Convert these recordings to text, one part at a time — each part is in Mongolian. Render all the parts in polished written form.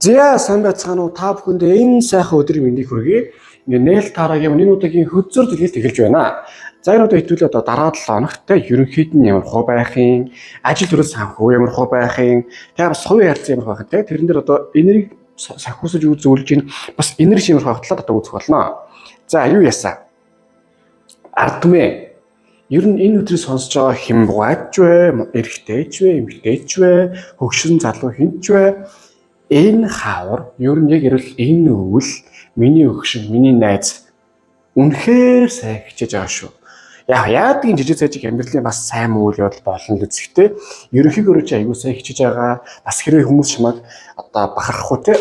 За сайн байцгаана уу та бүхэндээ энэ сайхан өдрийн мэндийг хүргэе. Ингээ нээл таарагийн энэ удаагийн хөзөр дэлгээлт эхэлж байна. За энэ удаа хэдүүлээ одоо дараа 7 хоногт ерөнхийд нь ямар хөө байхын, ажил төрөл санхүү ямар хөө байхын, тэгээ бас хувийн харьцан ямар байхын тэгээ тэрэн дээр одоо энерги санхүүсэж үзүүлж ин бас энерги ямар байх талаар одоо үзэх болно. За юу ясаа? Ардмэ. Ер нь энэ өдрийг сонсож байгаа хэм гуйч вэ, эрэгтэйч вэ, эмэгтэйч вэ, хөгшин залуу хинч вэ? Энэ хавар ер нь яг ирвэл энэ өвөл миний өгшин миний найз үнэхээр сайн хичээж байгаа шүү. Яагаад тийм жижиг цайжиг амьдралын бас сайн үйл явдал болно л үзэхтэй. Ерөнхийдөө ч аягүй сайн хичээж байгаа. Бас хэрвээ хүмүүс чамайг одоо бахархах уу те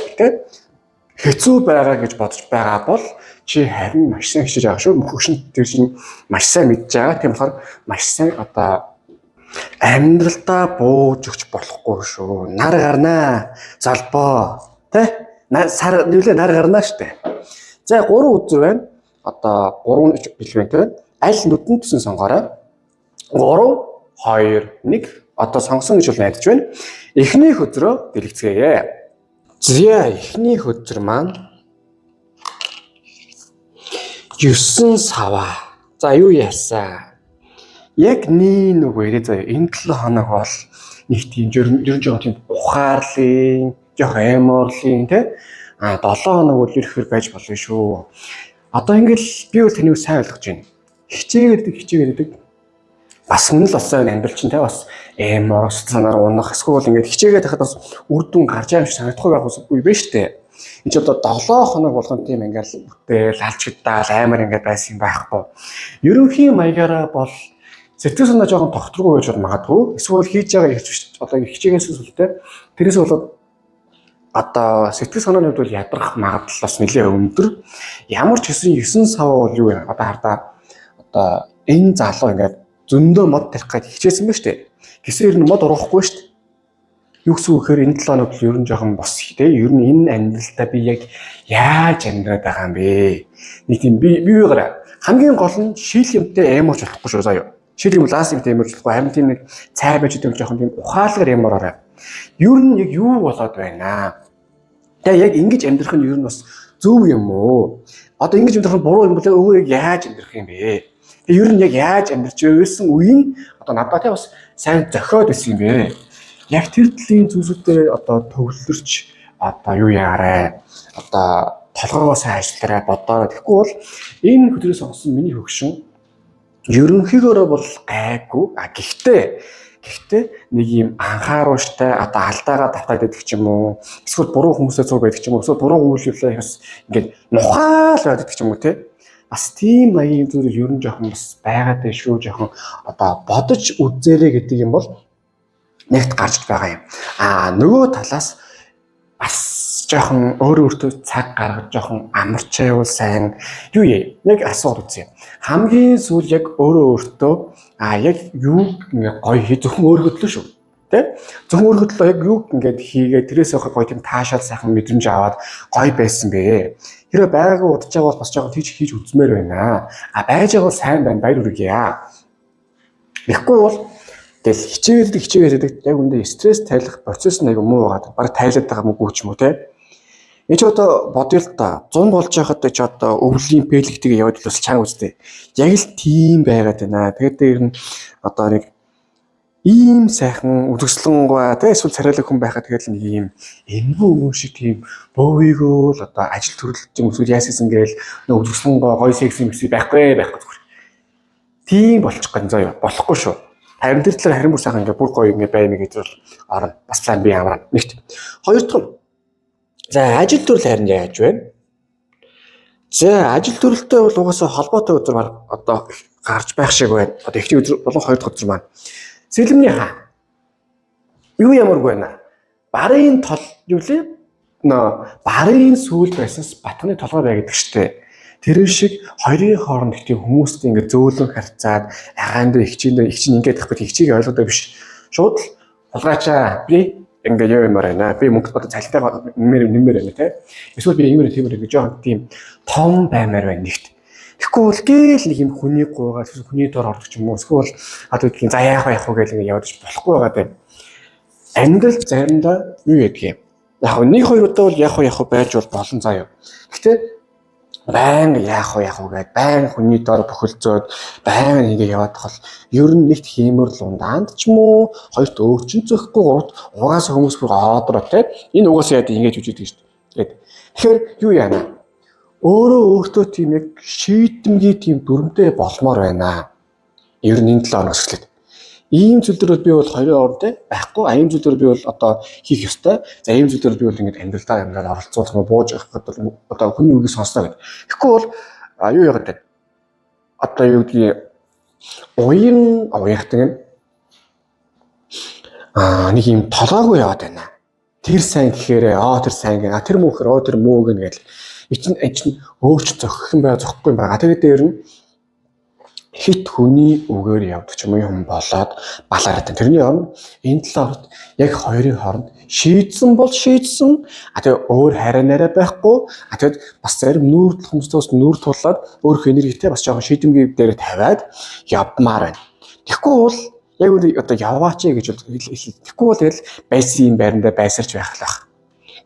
хэцүү байгаа гэж бодож байгаа бол чи харин маш сайн хичээж байгаа шүү. Хөгшин тэр чинь маш сайн мэдж байгаа. Тийм болохоор маш сайн одоо амьдралдаа бууж өгч болохгүй шүү. Нар гарнаа. Залбоо. Тэ? Сар нүлээ нар гарнаа штэ. За 3 үзүр байна. Одоо 3 бэлвэн тэ. Аль нүдэн төсөн сонгоорой. 3 2 1 одоо сонгосон гэж бол найдаж байна. Эхний хөдрөө дэлгэцгээе. За эхний хөдөр маань 9 сава. За юу яасан? Яг нэг үгээрээ заяа энэ 7 хоног бол нэг тийм ер нь жоохон тийм ухаарлын, жоохон эмоорлын тий 7 хоног бол ирэхээр байж болно шүү. Одоо ингээл би бол тэнийг сайн ойлгож байна. Хичээгээд бас үнэ л бас амьдрал чинь тий бас эмоорс санаар унах эсвэл ингээд хичээгээд хахад бас үр дүн гарч байгаа юм шиг санагдахгүй байх үгүй байна шүү дээ. Энд ч одоо 7 хоног болгон тийм ингээл бүтээл алчгдаал амар ингээд байсан юм байхгүй. Ерөнхий маягаараа бол сэтгэл санаа жоохон тогтворгүй байж магадгүй. Эсвэл хийж байгаа ихч одоо хичээгээс үлдээ. Тэрээс болоод одоо сэтгэл санааны хувьд бол ядрах магадлал бас нэлээд өндөр. Ямар ч хэсэн 9 сав бол юу вэ? Одоо хардаа одоо энэ залуу ингээд зөндөө мод тарих гэж хичээсэн байна шүү дээ. Гэсэн ер нь мод урахгүй шүү дээ. Юу гэсэн үг гэхээр энэ 7 хоног ер нь жоохон бос тий. Ер нь энэ амьдралдаа би яг яаж амьдраад байгаа юм бэ? Нэг тийм би гараа. Хамгийн гол нь шил юмтай эморч болохгүй шүү заяа. Шил юм лаас юмтай эморч болохгүй. Харин тийм нэг цай байж байгаа жоохон тийм ухаалгаар эморороо. Ер нь яг юу болоод байна? Тэгээ яг ингэж амьдрах нь ер нь бас зөв юм уу? Одоо ингэж амьдрах нь буруу юм бол өвөө яаж амьдрах юм бэ? Тэгээ ер нь яг яаж амьдарч байсан үеийн одоо надад тий бас сайн зохиод байсан юм бэ? Яг тэр төлийн зүйлсүүдээ одоо төвлөрч одоо юу яарэ? Одоо толгоогоо сайн ажиллаарай бодоорой. Тэгэхгүй бол энэ хөдрөөс сонсон миний хөгшин ерөнхийдөө бол гайгүй. Гэхдээ нэг юм анхааруулжтай одоо алдаагаа давтаад байдаг ч юм уу? Эсвэл буруу хүмүүсээ цуг байдаг ч юм уу? Эсвэл буруу үйлчлэлээ бас ингээд нухаал байдаг ч юм уу те? Бас тийм маягийн зүйл ер нь жоохон бас байгаад байх шүү. Жоохон одоо бодож үзээрэй гэдэг юм бол нэгт гарч байгаа юм. Нөгөө талаас бас жоохон өөртөө цаг гаргаж жоохон амарч байвал сайн юу яа нэг асуулт үзье. Хамгийн сүүл яг өөртөө яг юу гоё хий зөвхөн өөргөдлөө шүү. Тэ? Зөвхөн өөргөдлөө яг юу ингээд хийгээд тэрээс гоё тийм таашаал сайхан мэдрэмж аваад гоё байсан бэ. Хэрэв байгаагаа удаж байгаа бол бас жоохон хийж үзмээр байна. Байж байгаа бол сайн байна баяр хүргэе. Тэгэхгүй бол тэгэл хичээгээд яг үндэ стресс тайлах процесс нэг муу байгаа. Бараг тайлаад байгаа мөгүй ч юм уу те. Энд ч одоо бодъё л та 100 болж байхад ч одоо өвлийн пэлэгтэйгээ яваад бас чанга үстэй. Яг л тийм байгаад байна. Тэгээд дээр нь одоо нэг ийм сайхан үзэсгэлэнгүй те эсвэл царайлаг хүн байхад тэгэл нэг ийм энэгүй юм шиг тийм бөөвийгөө л одоо ажил төрөлж юм эсвэл яассэн гээл нэг үзэсгэлэнгүй гоё секс юм шиг байхгүй зүгээр. Тийм болчих гэн заяа болохгүй шүү. Харин тэр талаар харин бүр сайхан ингээ бүр гоё ингээ байна гэж бол орно. Бас сайн би амраа. Нэгт. Хоёр дахь нь за ажил төрөл харин яаж байна? За ажил төрөлтэй бол угаасаа холбоотой өдөр одоо гарч байх шиг байна. Одоо эхний өдөр болон хоёр дахь өдөр маань. Сэлэмний хаа. Юу ямаргүй байна? Барын тол юу лээ? Барын сүүл байсаас батганы толгой бай гэдэг штэ. Тэр шиг хоёрын хооронд их тийм хүмүүстэй ингээ зөөлөн харьцаад агаан дээр их чинь ингээд тахгүй хичээг ойлгодог биш. Шууд хулгайчаа би ингээ юу юмар байна. Би мөнгө бодож цалинтай нэмэр байна те. Эсвэл би иймэр тиймэр гэж жоохон тийм том баймаар байна нэгт. Тэгэхгүй бол гээл нэг юм хүний гуугаа хүний дор ордог ч юм уу. Эсвэл одоо тийм за яах вэ гэж ингээ явж болохгүй байгаа даа. Амьдрал заримдаа юу ядгийг Яг нэг хоёр удаа бол яг байж бол болон заяа. Гэхдээ байн яг гээд байн хүний дор бөхөлзөөд байн ингэ яваад тахал ер нь нэгт хиймэр лундаанд ч юм уу хоёрт өөрчн зөхгүй гурав угаасаа хүмүүс бүр оодороо те энэ угаасаа яа ингэж үжигдэг шүү дээ. Тэгэхээр юу яана? Өөртөө тийм яг шийдэмгий тийм дүрмтэй болмоор байна. Ер нь энэ 7 хоногс эхлээд. Ийм зүйлдер би бол хоёрын орондоо байхгүй. Ийм зүйлдер би бол одоо хийх ёстой. За ийм зүйлдер би бол ингэж амьдралдаа оролцуулах юм бууж авах гэдэг бол одоо хүний үгийг сонсноо гэдэг. Тэгэхгүй бол юу яагаад вэ? Одоо юу гэдгийг уяхдаг нэг юм толоогүй яваад байна. Тэр сайн гэхээр тэр сайн гэ. Тэр муу гэхээр тэр муу гэнэ гэл. Эчин өөрч зохих юм байгаа зохихгүй юм байгаа. Тэгээд дээр нь хит хүний үгээр явдаг ч юм уу юм болоод балаараад. Тэрний оронд энэ 7 хоногт яг хоёрын хооронд шийдсэн бол шийдсэн. Тэгээ өөр харинаараа байхгүй. Тэгээд бас зарим нүүр хүмүүсээс нүүр тулаад өөрөх энергитэй бас жоохон шийдэмгий дээр тавиад явмаар байна. Тэгэхгүй бол яг одоо яваач гэж бол тэгэхгүй бол тэгэл байсан юм байрандаа байсарч байх л байх.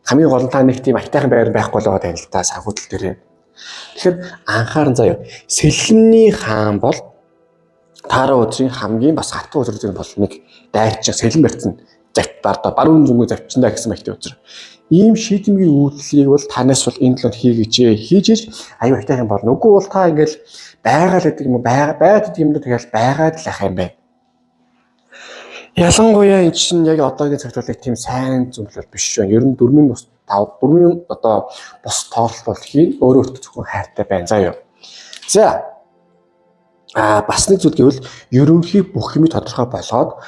Хамгийн гол нь та нэг тийм айтайхан байр байхгүй л байгаа юм л та санхүүтэл дээр. Тэгэхээр анхааран заяа. Сэлэмний хаан бол таараа өдрийн хамгийн бас хатуу өдөр бол нэг дайрчин сэлэм барьсан завтаар баруун зүгөө завчиндаа гэсэн мэт өдөр. Ийм шийдэмгий үйлдэлийг бол танаас бол энэ 7 хийж аюу айтайхан болно. Үгүй бол та ингээл байгаад гэдэг юм уу байгаад гэдэг юм даа тэгэл байгаад л ах юм байна. Ялангуяа энэ чинь яг одоогийн цагт бол тийм сайн зүйл биш байна. Ер нь 4 одоо бос тоолт бол хийн өөрөөртөө зөвхөн хайртай байна заяа. За бас нэг зүйл гэвэл ерөнхий бүх юм тодорхой болоод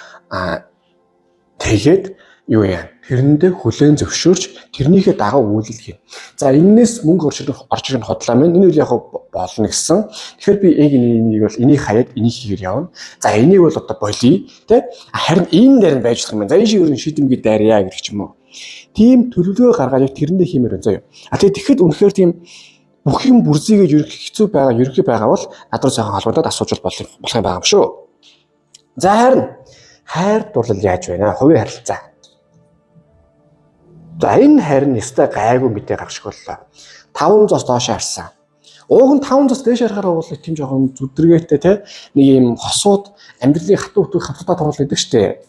тэгээд юу яа тэрэндээ хүлээн зөвшөөрч тэрнийхээ дагуу үйлдэл хийн. За энэс мөнгө орж ирэх хотлоо минь энэ үл яг болно гэсэн. Тэгэхээр би энийг бол энийг хаяад энийг хийгэр явна. За энийг бол одоо болий тэ харин энэ дээр нь байж болох юм. За энэ шиг ерөн шийдэмгий дайрья гэх юм уу. Тийм төлөвлөгөө гаргаад яг тэрэндээ хиймээр байна заяа. Тэгээд тэгэхэд үнэхээр тийм бүх юм бүрзийгэж хэцүү байгаа ерөнхий байгаа бол надруу сайхан холбогдоод асууж болох юм байгаа юм шүү. За харин хайр дурлал яаж байна? Хувийн харилцаа. За энэ харин өстой гайгүй мэдээ гаргах боллоо. 500-аас доош харсан. Ууг нь 500-аас дээш харахаар бол тийм жоохон зүдэргээтэй те нэг юм хосууд амьдралын хатуу хөтөг хавтаа туул гэдэг штэ.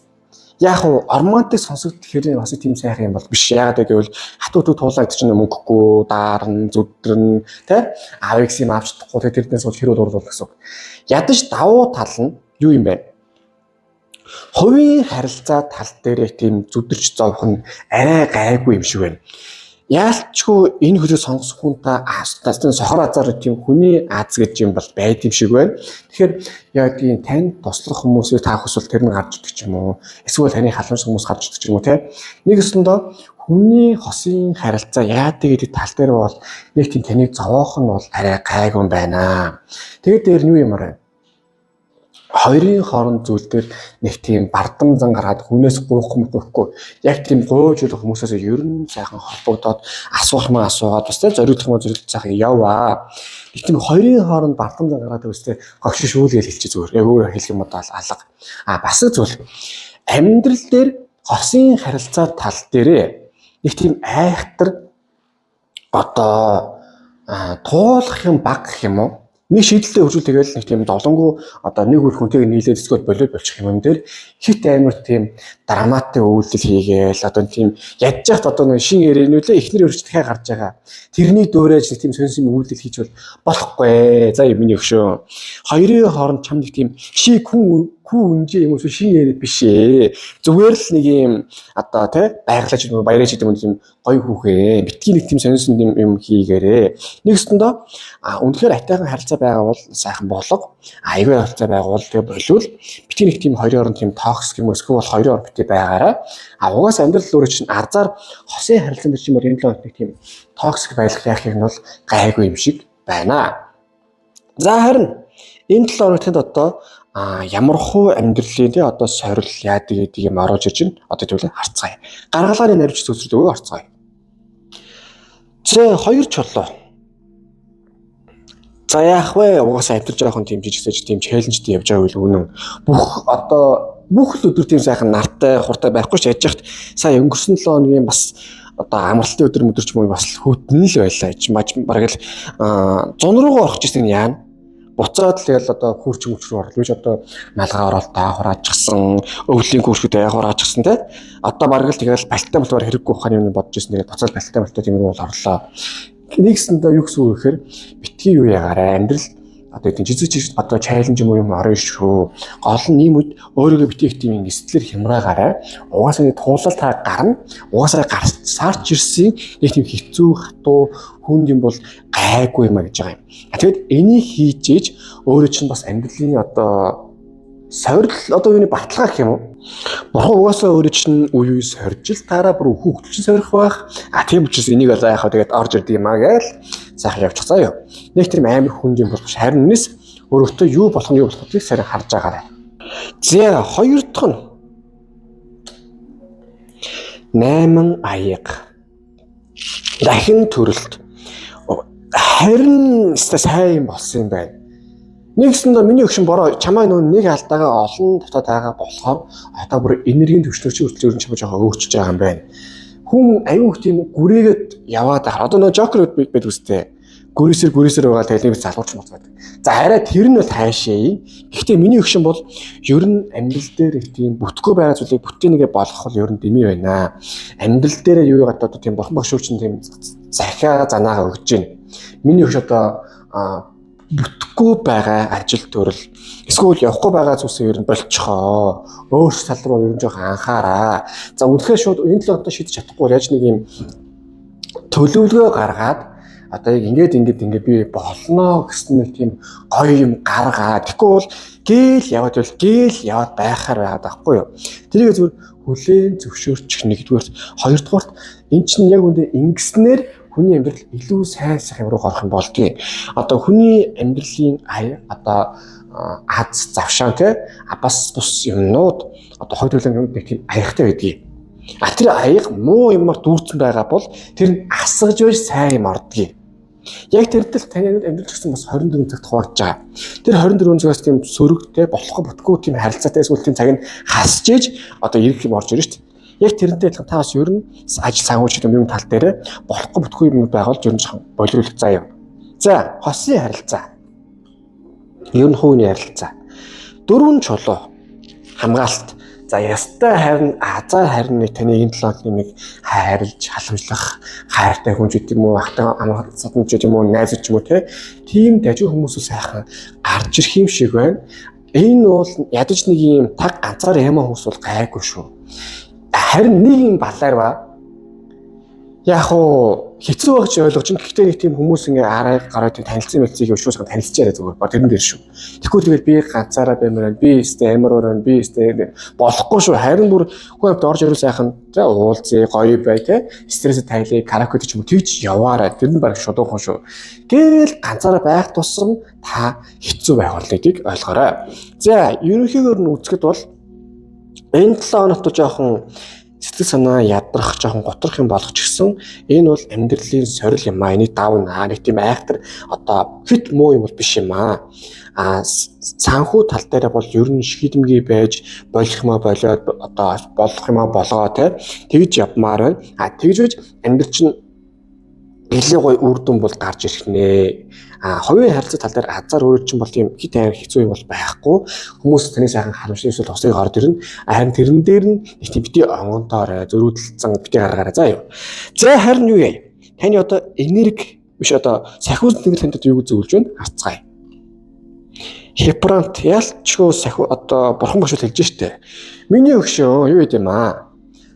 Яг уу ормантик сонсогдох хэрэг бас тийм сайхан юм бол биш. Яагаад гэвэл хатуу хөтөг туулаад чинь мөнгөгүй, даарн, зүдрэн те авикс юм авч чадахгүй тэрнээс бол хэрэг дурлал гэсэн. Ядаж давуу тал нь юу юм бэ? Хувийн харилцаа тал дээр тийм зүдэрч зовх нь арай гайгүй юм шиг байна. Яалчгүй энэ хөлөө сонгох хүн та астастын сохор азар тийм хүний аз гэж юм бол байд юм шиг байна. Тэгэхээр яг тийм танд туслах хүмүүсээ та хүсвэл тэр нь гарч ирдэг ч юм уу. Эсвэл таны халамж хүмүүс гарч ирдэг ч юм уу те. Нэг өсөндөө хүний хосын харилцаа яадаг гэдэг тал дээр бол нэг тийм таныг зовоох нь бол арай гайгүй байна. Тэгээд дээр нь юу юмар вэ? Хоёрын хооронд зүйл дээр нэг тийм бардам зан гараад хүнээс гоохгүй яг тийм гойж идэх хүмүүсээс ер нь сайхан холбогдоод асуугаад бас зориулах сайхан яваа. Нэг тийм хоёрын хооронд бардам зан гараад үстэй гогш шүүлгээл хэлчих зүгээр. Яг өөр хэлэх юм бол алга. Бас зүйл амьдрал дээр хосын харилцаа тал дээрээ нэг тийм айхтар одоо туулах юм баг гэх юм уу? Нэг шийдэлтэй хөржүүл тэгэл нэг тийм долонгуу одоо нэг хөр хүнтэйг нийлээд эсвэл болоод болчих юм дээр хит амар тийм драматай үйлдэл хийгээл одоо тийм ядж яхад одоо нэг шин яринүүлээ эхнэр өрчдөхэй гарч байгаа. Тэрний дөөрэж нэг тийм сонсон үйлдэл хийж болохгүй. За миний өгшөө. Хоёрын хооронд чам нэг тийм ши хүн үнжи юм уу шин ярэ биш ээ. Зүгээр л нэг юм одоо тий байгалаач юм баяраач гэдэг юм гоё хүүхээ. Битгий нэг тийм сонсон юм хийгээрээ. Нэгсэндээ үнэхээр атайхан харилцаа байгаа бол сайхан болго. Айгүй харилцаа байгаа бол тэгээ болвол битгий нэг тийм хоёрын хооронд тийм токсик юм эсвэл бол хоёрын хооронд битгий байгаараа. Угаас амьдрал өөрөө чинь арзаар хосын харилцаанд чинь мөр энэ л нэг тийм токсик байлгах яахыг нь бол гайгүй юм шиг байна. За харин энэ 7 хоногт одоо ямар хуу амьдралын тий одоо сорил яадаг гэдэг юм оруулж ирж байна. Одоо тэгвэл харцгаая. Гаргалгааны нарийнч зүйлсүүд өгөө харцгаая. За хоёр чулуу. За яах вэ? Угаасаа амтарч байгаа хүн тийм жижигсэж тийм челленжтэй явж байгаа үйл үнэн. Бүх л өдөр тийм сайхан нартай хуртай байхгүй ч яаж яхад сая өнгөрсөн 7 хоногийн бас одоо амралтын өдөр мөдөрч мөн бас хөтөн л байлаа гэж бараг л зун руугаа орох гэсэн яана. Буцаад л ял одоо хурч мөч рүү орлоо. Одоо малгай оролт даахураачсан, өвлийн хүүшүүд даахураачсан те. Одоо бараг л тэгэл балттай болтоор хэрэггүй ухааны юм бодож ирсэн. Тэгээд буцаад балттай болтоо тийм рүү орлоо. Нэгсэндээ юу гэсэн үг гэхээр битгий юу ягараа амьдрал одоо тийм жижиг одоо чаленж юм орно шүү. Гол нь ийм үед өөрийгөө битгий тийм сэтгэлээр хямраагаарай. Угаасаа туулал та гарна. Угаасаа сарч ирсэн нэг тийм хэцүү хатуу хүнд юм бол гайгүй юм а гэж байгаа юм. Тэгэд энийг хийж ээж өөрөө чинь бас амьдралын одоо сорил одоо юуны баталгаа гэх юм уу? Бурхан угаасаа өөрөө чинь үе үе сорж л таараа бүр хүүхдчин сорих байх. Тийм учраас энийг бол яахаа тэгээд орж ирд юм а гээл сайхан явчих заа юу. Нэг тийм амар хүнд юм болчих. Харин энэс өөрөөтөө юу болох нь юу болох гэдгийг сарын харж байгаарай. За хоёр дахь нь 8 аяга. Дахин төрөлт. Харин сайн юм болсон юм байна. Нэгсэндээ миний өгшин бороо чамаа нөө нэг алдаагаа олон татаад байгаа болохоор одоо бүр энергийн төвчлөгч хүртэл ер нь чамаа жоохон өөрчөж байгаа юм байна. Хүн аюух тийм гүрээгээд яваад байгаа. Одоо нөө жокер байд үстэй. Гүрээсээр байгаа талийг залгуулж мацгаад. За арай тэр нь бол хайшаа. Гэхдээ миний өгшин бол ер нь амьдрал дээр их тийм бүтггүй байгаа зүйлийг бүтээнэгэ болгох бол ер нь дэмий байна. Амьдрал дээр юу гадаа одоо тийм бурхан багш чинь тийм захиа занаагаа өгж байна. Миний өгш одоо бүтггүй байгаа ажил төрөл эсвэл явахгүй байгаа зүйлсээ ер нь болчихоо. Өөр тал руу ер нь жоох анхаараа. За үнэхээр шууд энэ 7 хоногт шийдэж чадахгүй яаж нэг юм төлөвлөгөө гаргаад одоо яг ингээд би болно гэсэн нэг тийм гоё юм гаргаад тэгэхгүй бол гээл яваад байхаар байгаад байхгүй юу. Тэрийг зүгээр хүлээн зөвшөөрчих нэгдүгээр, хоёрдугаарт эн чинь яг үндэ ингэснээр хүний амьдрал илүү сайн юм руу орох юм болдгийг. Одоо хүний амьдралын одоо аз завшаан те бас бус юмнууд одоо хоёулаа юм нэг тийм аягтай байдгийг. Тэр аяг муу юмар дүүрсэн байгаа бол тэр нь асгаж байж сайн юм ордгийг. Яг тэрдэл таны амьдрал гэсэн бас 24 цагт хувааж байгаа. Тэр 24 цагаас тийм сөрөгтэй болохгүй бүтггүй тийм харилцаатай эсвэл тийм цаг нь хасж ээж одоо ирэх юм орж ирж шүү дээ. Яг тэрнтэй адилхан та бас ер нь ажил санхүүжилт юм тал дээр болохгүй бүтггүй юм байгуулж ер нь боловсруулах заа юм. За, хосын харилцаа. Ер нь хувийн харилцаа. 4 чулуу хамгаалалт. За ястай харин таны энэ 7 хоногийн нэг хайрлж халамжлах хайртай хүн ч гэдэг юм уу ахтай амгалцсан ч гэдэг юм уу найз ч юм уу тийм дажиг хүмүүсээс сайхан гарч ирэх юм шиг байна. Энэ бол ядаж нэг юм таг ганцаар ямаа хүмүүс бол гайгүй шүү. Харин нэг юм балаар ба яг уу хэцүү байх ч ойлгож чинь гэхдээ нэг тийм хүмүүс ингээ арай гараад танилцсан мэлцгийг өшөөсгөн танилцчаарай зүгээр ба тэрэн дээр шүү. Тэгэхгүй тэгэл би ганцаараа баймаар би өстэй амараар би өстэй болохгүй шүү. Харин бүр хүн хувьд орж ирэл сайхан за уулзъя гоё бай те стресс тайлыг каракод ч юм уу тэгж яваарай. Тэр нь баг шудуухан шүү. Гэл ганцаараа байх тусам та хэцүү байх болыг ойлгоорой. За ерөнхийдөө нь үзэхэд бол энэ 7 хоногт жоохон сэтгэл санаа ядрах жоохон готрох юм болгоч гисэн энэ бол амьдралын сорил юм аа. Энийг давна. Нэг тийм айхтар одоо хит муу юм бол биш юм аа. Санхүү тал дээр бол ер нь шийдэмгий байж болох юм аа болоод одоо болох юм аа болгоо тэгж явмаар байна. Тэгж байж амьдрал чинь нэлээд гоё үр дүн бол гарч ирэх нэ. Хувийн харилцаа тал дээр азар өөр чинь бол тийм хит аяар хэцүү юм бол байхгүй. Хүмүүс таны сайхан харамсал эсвэл тосыг орж ирнэ. Харин тэрэн дээр нь их тийм бити онгонтоор зөрүүдэлцэн бити гаргаарай заа юу. За харин юу яа? Таны одоо энерги биш одоо сахиус тэнгэр танд юу зөвлөж байна? Хацгаая. Хипрант ялчгүй сахиу одоо бурхан бошол хэлж штэ. Миний өгшөө юу гэдэм аа?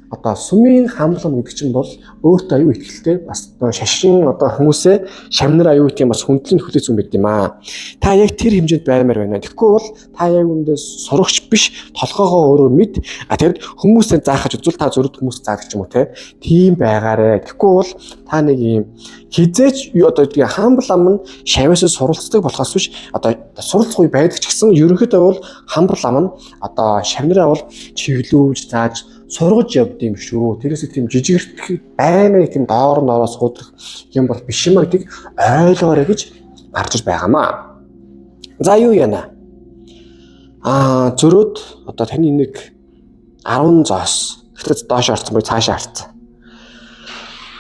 Одоо сүмийн хамлам гэдэг чинь бол өөртөө аюу ихтэй бас одоо шашин одоо хүмүүсээ шамнар аюу тийм бас хүндлийн хүлээц юм байт юм аа. Та яг тэр хэмжээнд баймаар байна. Тэгэхгүй бол та яг үндэ сурагч биш толгоогоо өөрөө мэд. Тэгэд хүмүүсээ заахаж үзвэл та зөрөд хүмүүс заадаг ч юм уу тийм байгаарэ. Тэгэхгүй бол та нэг юм хизээч одоо тийм хамлам нь шавьяасаа суралцдаг болохоос биш одоо суралцах үе байдаг ч гэсэн ерөнхийдөө бол хамлам нь одоо шамнараа бол чиглүүлж зааж сургаж явд юм шүү. Тэрээс тийм жижигэрт баймаа тийм доор нороос худрах юм бол биш юм аа гэдгийг ойлгоорой гэж гарч ир байгаамаа. За юу яана? Зөрөөд одоо таны нэг 10 зоос. Гэхдээ доош орсон бай цаашаа харцсан.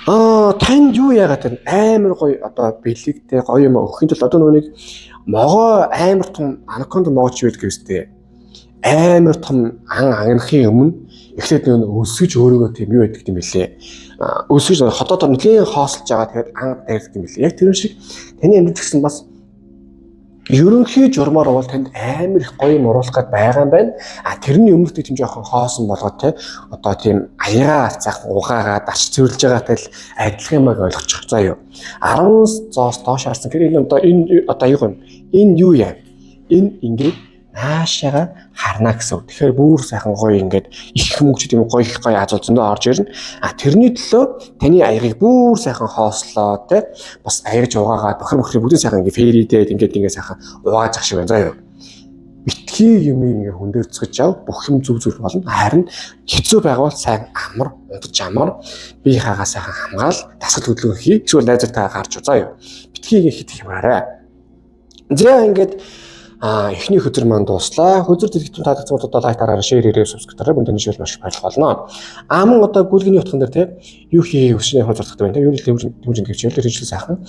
Танд юу яагаад вэ? Амар гоё одоо бэлэгтэй гоё юм өгөхийн тулд одоо нүг могоо амар том анаконд могооч байдаг гэвстэй. Амар том агнахын өмнө эхлээд нэг өсгөж өөрийгөө тийм юу байдаг юм бэлээ. Өсгөж хотоодор нэлийн хоосолж байгаа тэгээд анг дайрдаг юм бэлээ. Яг тэр шиг таны амьд гэсэн бас ерөнхий журмаар бол танд амар их гоё юм оруулах гээд байгаа юм байна. Тэрний өмнөх тийм жоохон хоосон болгоод те одоо тийм аяга алцаах угаагаа дарч цэвэрлж байгаатай л адилхан юм аа ойлгочих. За юу. 10 зоос доош харсан. Тэр энэ одоо юу юм? Энэ юу яа? Энэ ингээд наашаага харна гэсэн. Тэгэхээр бүр сайхан гоё ингээд их мөнгөч тийм гоё их гоё азуу зөндөө орж ирнэ. Тэрний төлөө таны аягыг бүр сайхан хоослоо те бас аягж угаагаад бохир бүгдээ сайхан ингээд фэридээд ингээд сайхан угааж ах шиг байна. За юу. Битгий юм ингээд хөндөрцөж ав бүх юм зүг болно. Харин хэцүү байгавал сайн амар удаж амар бие хаагаа сайхан хамгаал дасгал хөдөлгөөн хий. Эсвэл найзтайгаа гарч уу. За юу. Битгий хит хэмээрээ. За ингээд эхний хөдөр маань дууслаа. Хөдөр дэлгэцэн таадагцуулаад лайкаараа шеэр хийрээ субскрайбаараа бүндэн жишээл маш баярлах болно. Мөн одоо гүйлгэний утган дээр те юу хий өсний хурцлагддаг байна те. Юу тэмжин гэвчээр хэрэгжил сайхан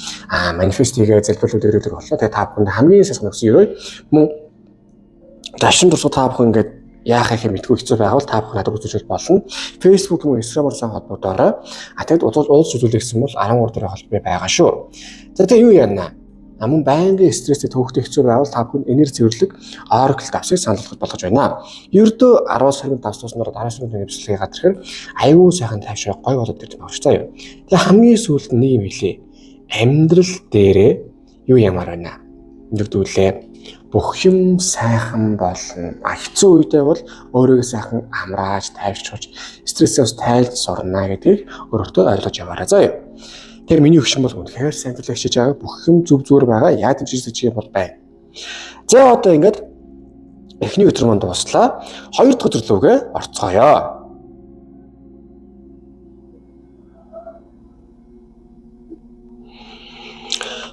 манифест хийгээ залбирлууд өрөөдөг болно. Тэгээ та бүхэнд хамгийн сайхан өссөн өрөө мөн дашин дурсах та бүхэн ингээд яах юм мэдгүй хэцүү байвал та бүхэн надад үзүүлж болно. Facebook мөн Instagram-аар сан холбоотойроо тэгээд уулз үзүүлэх юм бол 13 дөрөв холбоо байгаа шүү. За тэгээ юу яана? Мөн байнгын стресстэй төвхтэй хэцүү байвал та бүхэн энерги цэвэрлэг Oracle давсыг санал болгох болгож байна. Ердөө 10 сарын давснаар 10 сарын нэмэлтийг гадархаар аюу сайхан тайвшрах гой болоод ирж байгаа шүү заа юу. Тэгээ хамгийн сүүлд нэг юм хэлээ. Амьдрал дээрээ юу ямаар байна? Нэгдүүлээ. Бүх юм сайхан болно. Хэцүү үедээ бол өөрийгөө сайхан амрааж, тайвшруулж, стрессээс тайлж сурна гэдгийг өөртөө ойлгож яваарай заа юу. Тэр миний өгшин бол үнэхээр сайн төлөвшиж байгаа бүх юм зүв зүгээр байгаа. Яа дэмжиж юм бол байна. За одоо ингээд эхний өдөр маань дууслаа. Хоёр дахь өдөр рүүгээ орцгоё.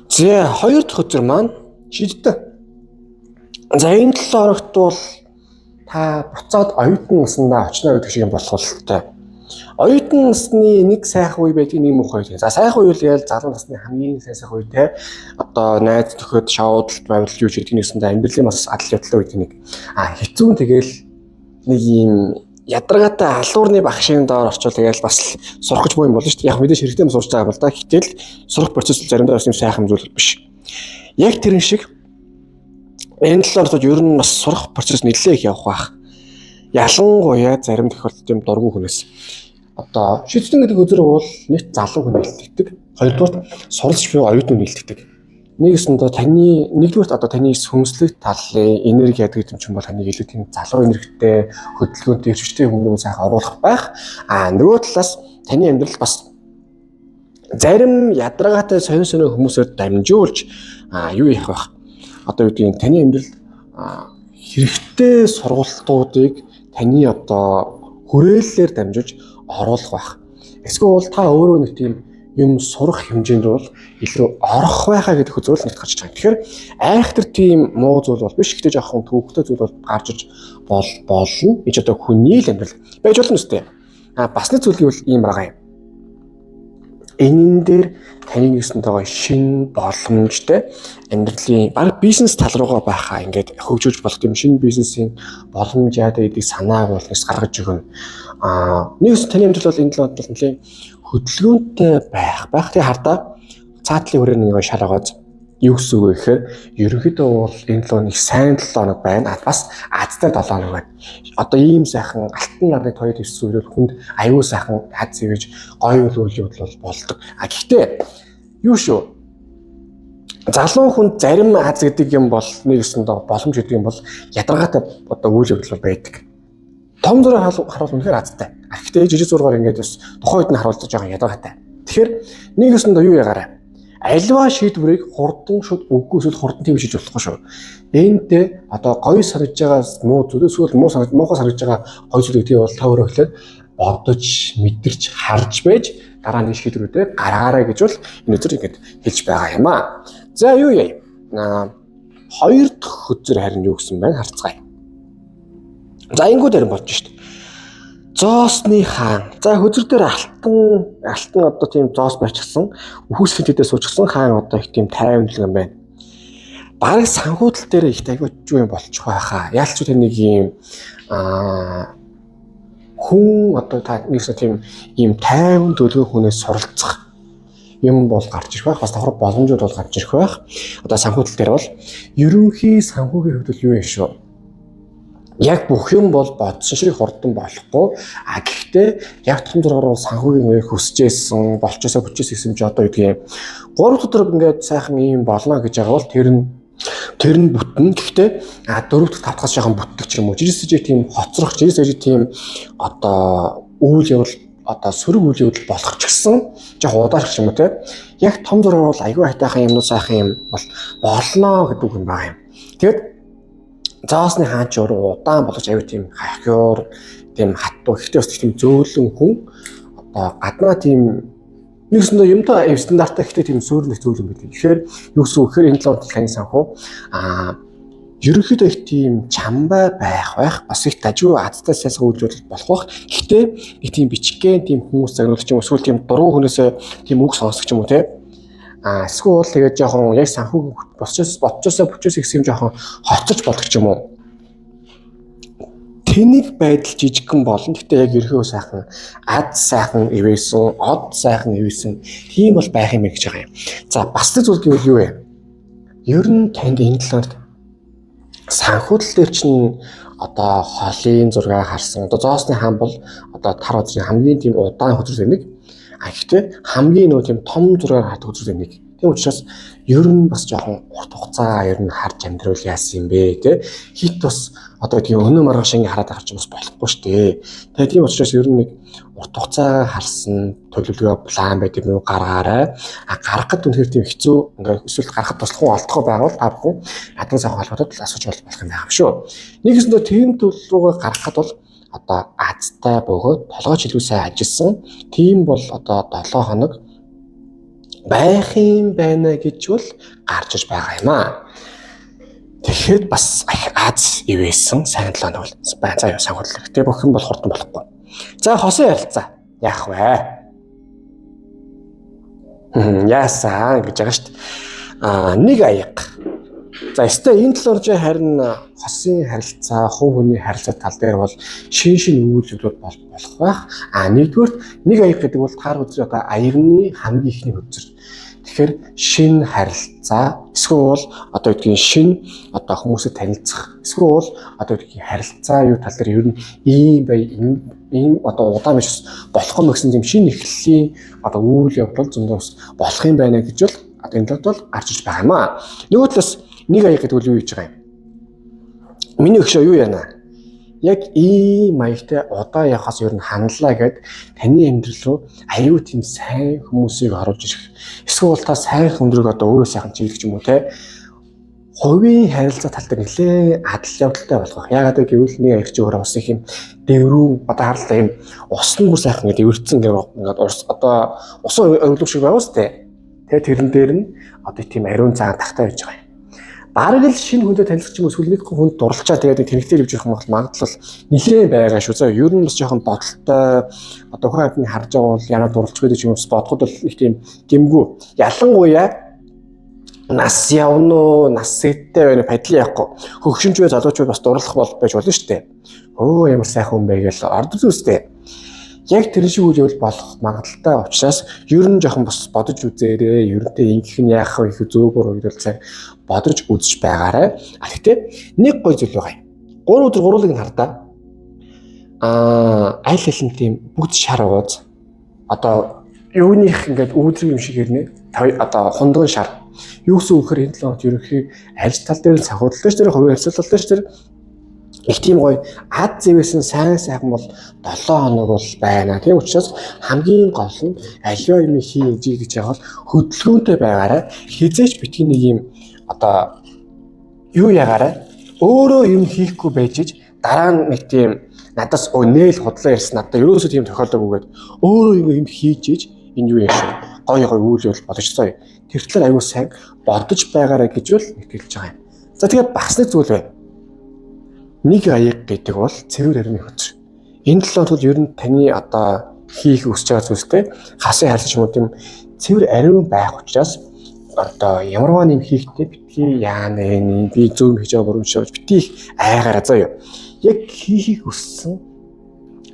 За хоёр дахь өдөр маань шийдтээ. За энэ 7 хоногт бол та буцаад оюутан наснаа очно гэдэг шиг юм болох болтой. Оюутан насны нэг сайхан үе байдаг, нэг муухай үе. За сайхан үе л залуу насны хамгийн сайхан үе те. Одоо найз нөхөд шоудлт байвал юу ч гэдэг нэгсэндээ амьдралын бас адал явдлаа үе нэг. Хэцүү тэгэл нэг юм ядаргаатай алуурны багшийн доор орчвол тэгэл бас сурах гэж боо юм болно шүү дээ. Яг мэдээж хэрэгтэй юм сурч байгаа бол да. Гэтэл сурах процесс заримдаа бас юм сайхан зүйл биш. Яг тэрэн шиг энэ 7 хоногт ер нь бас сурах процесс нэлээд их явах байх. Ялангуяа зарим тохиолдолд юм дургүй хүнээс одоо шийдтэн гэдэг үзэр бол нийт залуу хүн илтгэдэг. Хоёрдугаар суралцж буй оюутнууд илтгэдэг. Нэгэсэндээ таны нэгдүгээр одоо таны сүнслэг талын энерги яддаг юм чинь бол таны илүү тийм залуу энергитэй хөдөлгөөнтэй эрчтэй хүмүүст сайхан оруулах байх. Нөгөө талаас таны амьдрал бас зарим ядаргаатай сонин хүмүүсээр дамжуулж юу яах вэ? Одоо юу гэдгийг таны амьдрал хэрэгтэй сургалтуудыг таны одоо хүрээллээр дамжиж оруулах байх. Эсвэл та өөрөө нэг тийм юм сурах хэмжээнд бол илүү орох байхаа гэдэг үзүүл нэгт гарч байгаа. Тэгэхээр айхтар тийм муу зүйл бол биш. Гэтэ жоохон төвөгтэй зүйл бол гарч иж болно. Энд одоо хүний л амьдрал байж болно үстэй. Бас нэг зүйл гэвэл ийм байгаа юм. Энэ дээр таны нэгсэнтэйгээ шин боломжтой амьдралын баг бизнес тал руугаа байхаа ингээд хөгжүүлж болох юм шинэ бизнесийн боломж яадаг гэдгийг санааг бол нэс гаргаж өгнө. Нэгс таны амьдрал бол энэ 7 хоногт нэлээд хөдөлгөөнтэй байх. Тэгээ хардаа цаатлын хүрээ нэг шар агаад юу гэсэн үг вэ гэхээр ерөнхийдөө бол энэ 7 хоног сайн 7 хоног байна. Бас азтай 7 хоног байна. Одоо ийм сайхан алтан нарны тоёд ирсэн үеэр хүнд аюу сайхан аз зэвэж гоё үйл явдал болдог. Гэхдээ юу шүү? Залуу хүнд зарим аз гэдэг юм бол нэгсэндээ боломж гэдэг юм бол ядаргаатай одоо үйл явдал байдаг. Том зураг харуул үнэхээр азтай. Гэхдээ жижиг зургаар ингээд бас тухайд нь харуулж байгаа ядаргаатай. Тэгэхээр нэгсэндээ юу ягаарай? Альва шийдвэрийг хурдан шууд үгүй эсвэл хурдан тэмшиж болохгүй шүү. Энтэй одоо гоё санагдж байгаа муу зүйл эсвэл муухай санагдж байгаа гоё зүйл гэдэг бол та өөрөө ихлээр бодож, мэдэрч, харж байж дараа нь шийдвэрүүдээ гаргаарай гэж бол энэ өдөр ингэж хэлж байгаа юм аа. За юу яа? Хоёр дахь өдөр харин юу гэсэн байна харцгаая. За ингүүд харин болж шít. Зоосны хаан. За хөзөр дээр алтан одоо тийм зоос барьчихсан. Үхс хинтэдээ суучсан хаан одоо их тийм тайванлаг юм байна. Бараг санхүүдэл дээр их айгүй юу юм болчих байхаа. Яалч тэр нэг юм хүн одоо та нэгс тийм ийм тайван төлөв хүнээс суралцах юм бол гарч ирэх байх. Бас давхар боломжууд бол гарч ирэх байх. Одоо санхүүдэл дээр бол ерөнхий санхүүгийн хувьд юу юм шүү. Яг бүх юм бол бодсон шиг хурдан болохгүй. Гэхдээ яг том зургаар бол санхүүгийн үеийг хүсэжсэн, болчосоо бүчээс гэсэн чи одоо үгүй юм. 3 өдөр ингээд сайхан юм болно гэж байгаа бол тэр нь бүтэн. Гэхдээ 4-5 дахь жоохон бүтдэг ч юм уу. Жирсэж тийм хоцрох, жирсэж тийм одоо үйл явдал одоо сөрөг үйл явдал болох ч гэсэн жоохон удаашрах юм уу те. Яг том зургаар бол аюу хайтайхан юмнууд сайхан юм бол болно гэдэг үг юм байна юм. Тэгээд зоосны хаан ч өөрөө удаан болж аюу тийм хахиур, тийм хатуу, ихтэй бас тийм зөөлөн хүн одоо гаднаа тийм нэгсэндээ юмтай стандарттай ихтэй тийм сөөрнөх зөөлөн байдаг. Тэгэхээр юу гэсэн үг гэхээр энэ талаар таны санхүү ерөнхийдөө их тийм чамбай байх бас их дажгүй азтай сайсан үйлдэл болох байх. Гэхдээ их тийм бичгэн тийм хүмүүс загнуулах юм эсвэл тийм дуруу хүнээсээ тийм үг сонсох юм уу те. Эсвэл тэгээд жоохон яг санхүү бодчосоо гэсэн юм жоохон хоцорч болох юм уу. Тэнийг байдал жижигхэн болно. Гэхдээ яг ерхөө сайхан, сайхан ивэсэн, од сайхан ивэсэн тийм бол байх юм гэж байгаа юм. За бас нэг зүйл гэвэл юу вэ? Ер нь танд энэ талаар санхүүдэл дээр чинь одоо холын зураг харсан. Одоо зоосны хаан бол одоо тар өдрийн хамгийн тийм удаан хөзөр зэнийг. Гэхдээ хамгийн нөө тийм том зургаар хат хөзөр зэнийг. Тийм учраас ер нь бас жоохон урт хугацаа ер нь харж амьдрал яасан юм бэ те. Хит бас одоо тийм өнөө маргааш ингэ хараад авч бас болохгүй шүү дээ. Тэгээ тийм учраас ер нь нэг урт хугацаа харсан төлөвлөгөө план байдаг юм уу гаргаарай. Гаргахад үнэхээр тийм хэцүү ингээ эсвэл гаргахад туслахгүй олдохгүй байвал та бүхэн надан сайхан холбоотой асууж болох юм байна шүү. Нэгэсэндээ тийм төлөвлөгөө гаргахад бол одоо азтай бөгөөд толгой чилгүй сайн ажилласан. Тийм бол одоо 7 хоног байх юм байна гэж бол гарч иж байгаа юм аа. Тэгэхэд бас аз ивэсэн сайн 7 хоног бол байна. За юу санхүүдлэг. Тэгээ бүх юм бол хурдан болохгүй. За хосын ярилцаа. Яах вэ? Яасан гэж байгаа шүү дээ. Нэг аяга. За өстой энэ талаар чи харин хосын харилцаа, хувь хүний харилцаа тал дээр бол шин үйлдэлүүд болох байх. Нэгдүгээр нэг аяга гэдэг бол таар үзэр одоо аягны хамгийн ихний үзэр. Тэгэхээр шин харилцаа эсвэл одоо гэдгийг шин одоо хүмүүсэд танилцах эсвэл одоо гэдгийг харилцаа юу тал дээр ер нь ийм одоо удаан биш болох юм гэсэн тийм шин эхлэлийн одоо үйл явдал зөндөө болох юм байна гэж бол одоо энэ талд бол гарч иж байгаа юм аа. Нөгөө талаас нэг аяга гэдэг нь юу хийж байгаа юм? Миний өгшөө юу яана? Яг ийм маягтай удаа явахаас ер нь хандлаа гэд таны амьдрал руу аюу тийм сайн хүмүүсийг оруулж ирэх. Эсвэл та сайн хүндрэг одоо өөрөө сайхан чиглэх юм уу те? Хувийн харилцаа тал дээр нэлээд адал явдалтай болох. Яагаад гэвэл нэг аяг чи өөрөө бас их юм дэврүү одоо харлаа юм усны бүр сайхан гэдэг эвэрцэн ингээд одоо усан өглөв шиг байгаа үстэй. Тэгээ тэрэн дээр нь одоо тийм ариун цагаан тахтай байж байгаа юм. Бараг л шинэ хүнтэй танилцах юм эсвэл нэг хүнд дурлалчаа тэгээд тэнэгтэй явж явах юм бол магадлал нэлээд байгаа шүү. За ер нь бас жоохон бодолтой одоо хүн амьтны харж байгаа бол яна дурлалч гэдэг юм бас бодоход бол их тийм гэмгүй. Ялангуяа нас явна, нас сэттэй байна падлын яахгүй. Хөгшинч бай залууч бай бас дурлах бол байж болно шүү дээ. Өө ямар сайхан хүн бэ гэж ордос үстэй. Яг тэр шиг үйл явдал болох магадaltaй учраас ер нь жоохон бас бодож үзээрэй. Ерөнтэй ингэх нь яах вэ их зөөгөр үйлдэл цаг бодож үзэж байгаарай. Гэхдээ нэг гой зүйл байгаа юм. 3 өдөр гуруулыг нь хардаа. Аль аль нь тийм бүгд шар ууз. Одоо юуных ингээд өөдрөг юм шиг хэрнэ. Одоо хундган шар. Юу гэсэн үхээр энэ 7 хоногт ерөнхий аль тал дээр нь санхүүдлээ ш тэр хувийн харилцаалтай ш тэр их тийм гоё ад зэвэсэн сайхан бол 7 хоног бол байна. Тийм учраас хамгийн гол нь аливаа юм хийж гэж байгаа бол хөдөлгөөнтэй байгаарай. Хизээч битгий нэг юм одоо юу ягаарай. Өөрөө юм хийхгүй байж дараа нь нэг тийм надаас өнөөл худлаа ярьсан надад ерөөсөө тийм тохиолдоггүйгээд өөрөө юм хийж энэ юу яаш гоё үйл явдал бодогцоо. Тэр талаар аюу сайн бодож байгаарай гэж бол итгэж байгаа юм. За тэгээд бас нэг зүйл байна. Нэг аяг гэдэг бол цэвэр армийн хөзөр. Энэ 7 хоног ер нь таны одоо хийх өсөж байгаа зүйлстэй хасын харилцаа ч юм уу тийм цэвэр ариун байх учраас одоо ямарваа нэм хийхдээ битгий яана би зөв хийж байгаа буруу хийж битгий айгаараа заяа. Яг хийхийг хүссэн,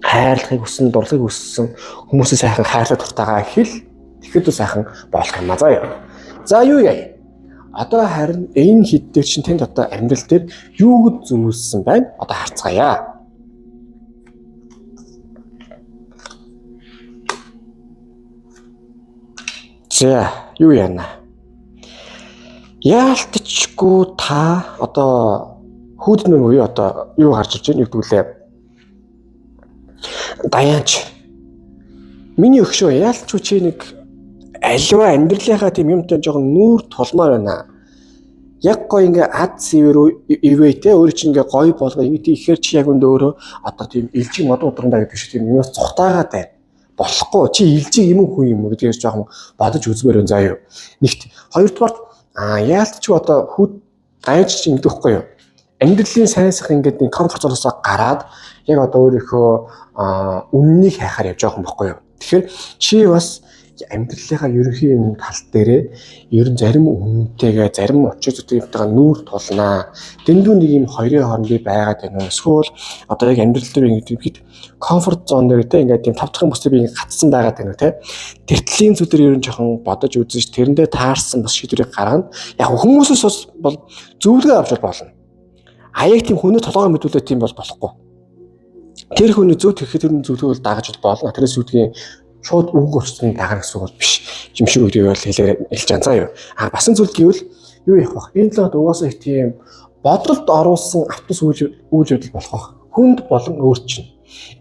хайрлахыг хүссэн, дурлахыг хүссэн хүмүүсээ сайхан хайрлах дуртайгаа хэл тэгэхэд сайхан болох юм а заяа. За юу яа? Одоо харин энэ хиддэг чинь тэнд одоо амьдрал дээр юу зүйлсэн байна? Одоо харцгаая. За юу яана? Яалтчгүй та одоо хүүднэр үе одоо юу гарч ирж байна гэдэг үлээ. Даянч. Миний өгшөө яалтчгүй чи нэг альва амьдралынхаа тийм юмтай жоохон нүүр тулмаар байна. Яг гоё ингээ ад сивэр ивэтэй өөр чинь ингээ гоё болгоо ингээ ихээр чи яг өндөө өөрөө одоо тийм илжиг мод удрандаа гэдэг шиг тийм юмас цухтаагаад байна. Болохгүй чи илжиг юм хүн юм гэдгээс жоохон бодож үзмээр байна заа юу. Нэгт хоёрдугаар яалтчгүй одоо хүүд даянч чинь ингэдэхгүй юу. Амьдралын сайн сайхан ингээд нэг комфорт зоноос гараад яг одоо өөрийнхөө үннийг хайхаар явж байгаа юм баггүй юу. Тэгэхээр чи бас амьдралынхаа ерөнхий юм тал дээрээ ер нь зарим үнэнтэйгээ зарим очир зүтгэвтэйгээ нүүр тулнаа. Дэндүү нэг юм хоёрын хооронд би байгаад байна. Эсвэл одоо яг амьдрал дээр ингээд комфорт зон дээр те ингээд тийм тавцхан бүстэй би ингээд гацсан байгаад байна те. Тэртлийн зүтэр ер нь жоохон бодож үзэж тэрэндээ таарсан бас шийдвэрийг гаргана. Яг хүмүүсээс бол зөвлөгөө авч болно. Аяг тийм хүний толгой мэдүүлээ тийм бол болохгүй. Тэр хүний зөв тэгэхэд тэр зөвлөгөө дагаж болно. Тэрээс үүдгийн шууд үг өчтөнд дагах гэсэн үг биш. Юм шиг үгүй бол хэлж чан заа юу. Бас энэ зүйл гэвэл юу явах вэ? Энэ л угаасаа их тийм бодолд оруулсан автос үйл явдал болох байх. Хүнд болон өөрчлөн.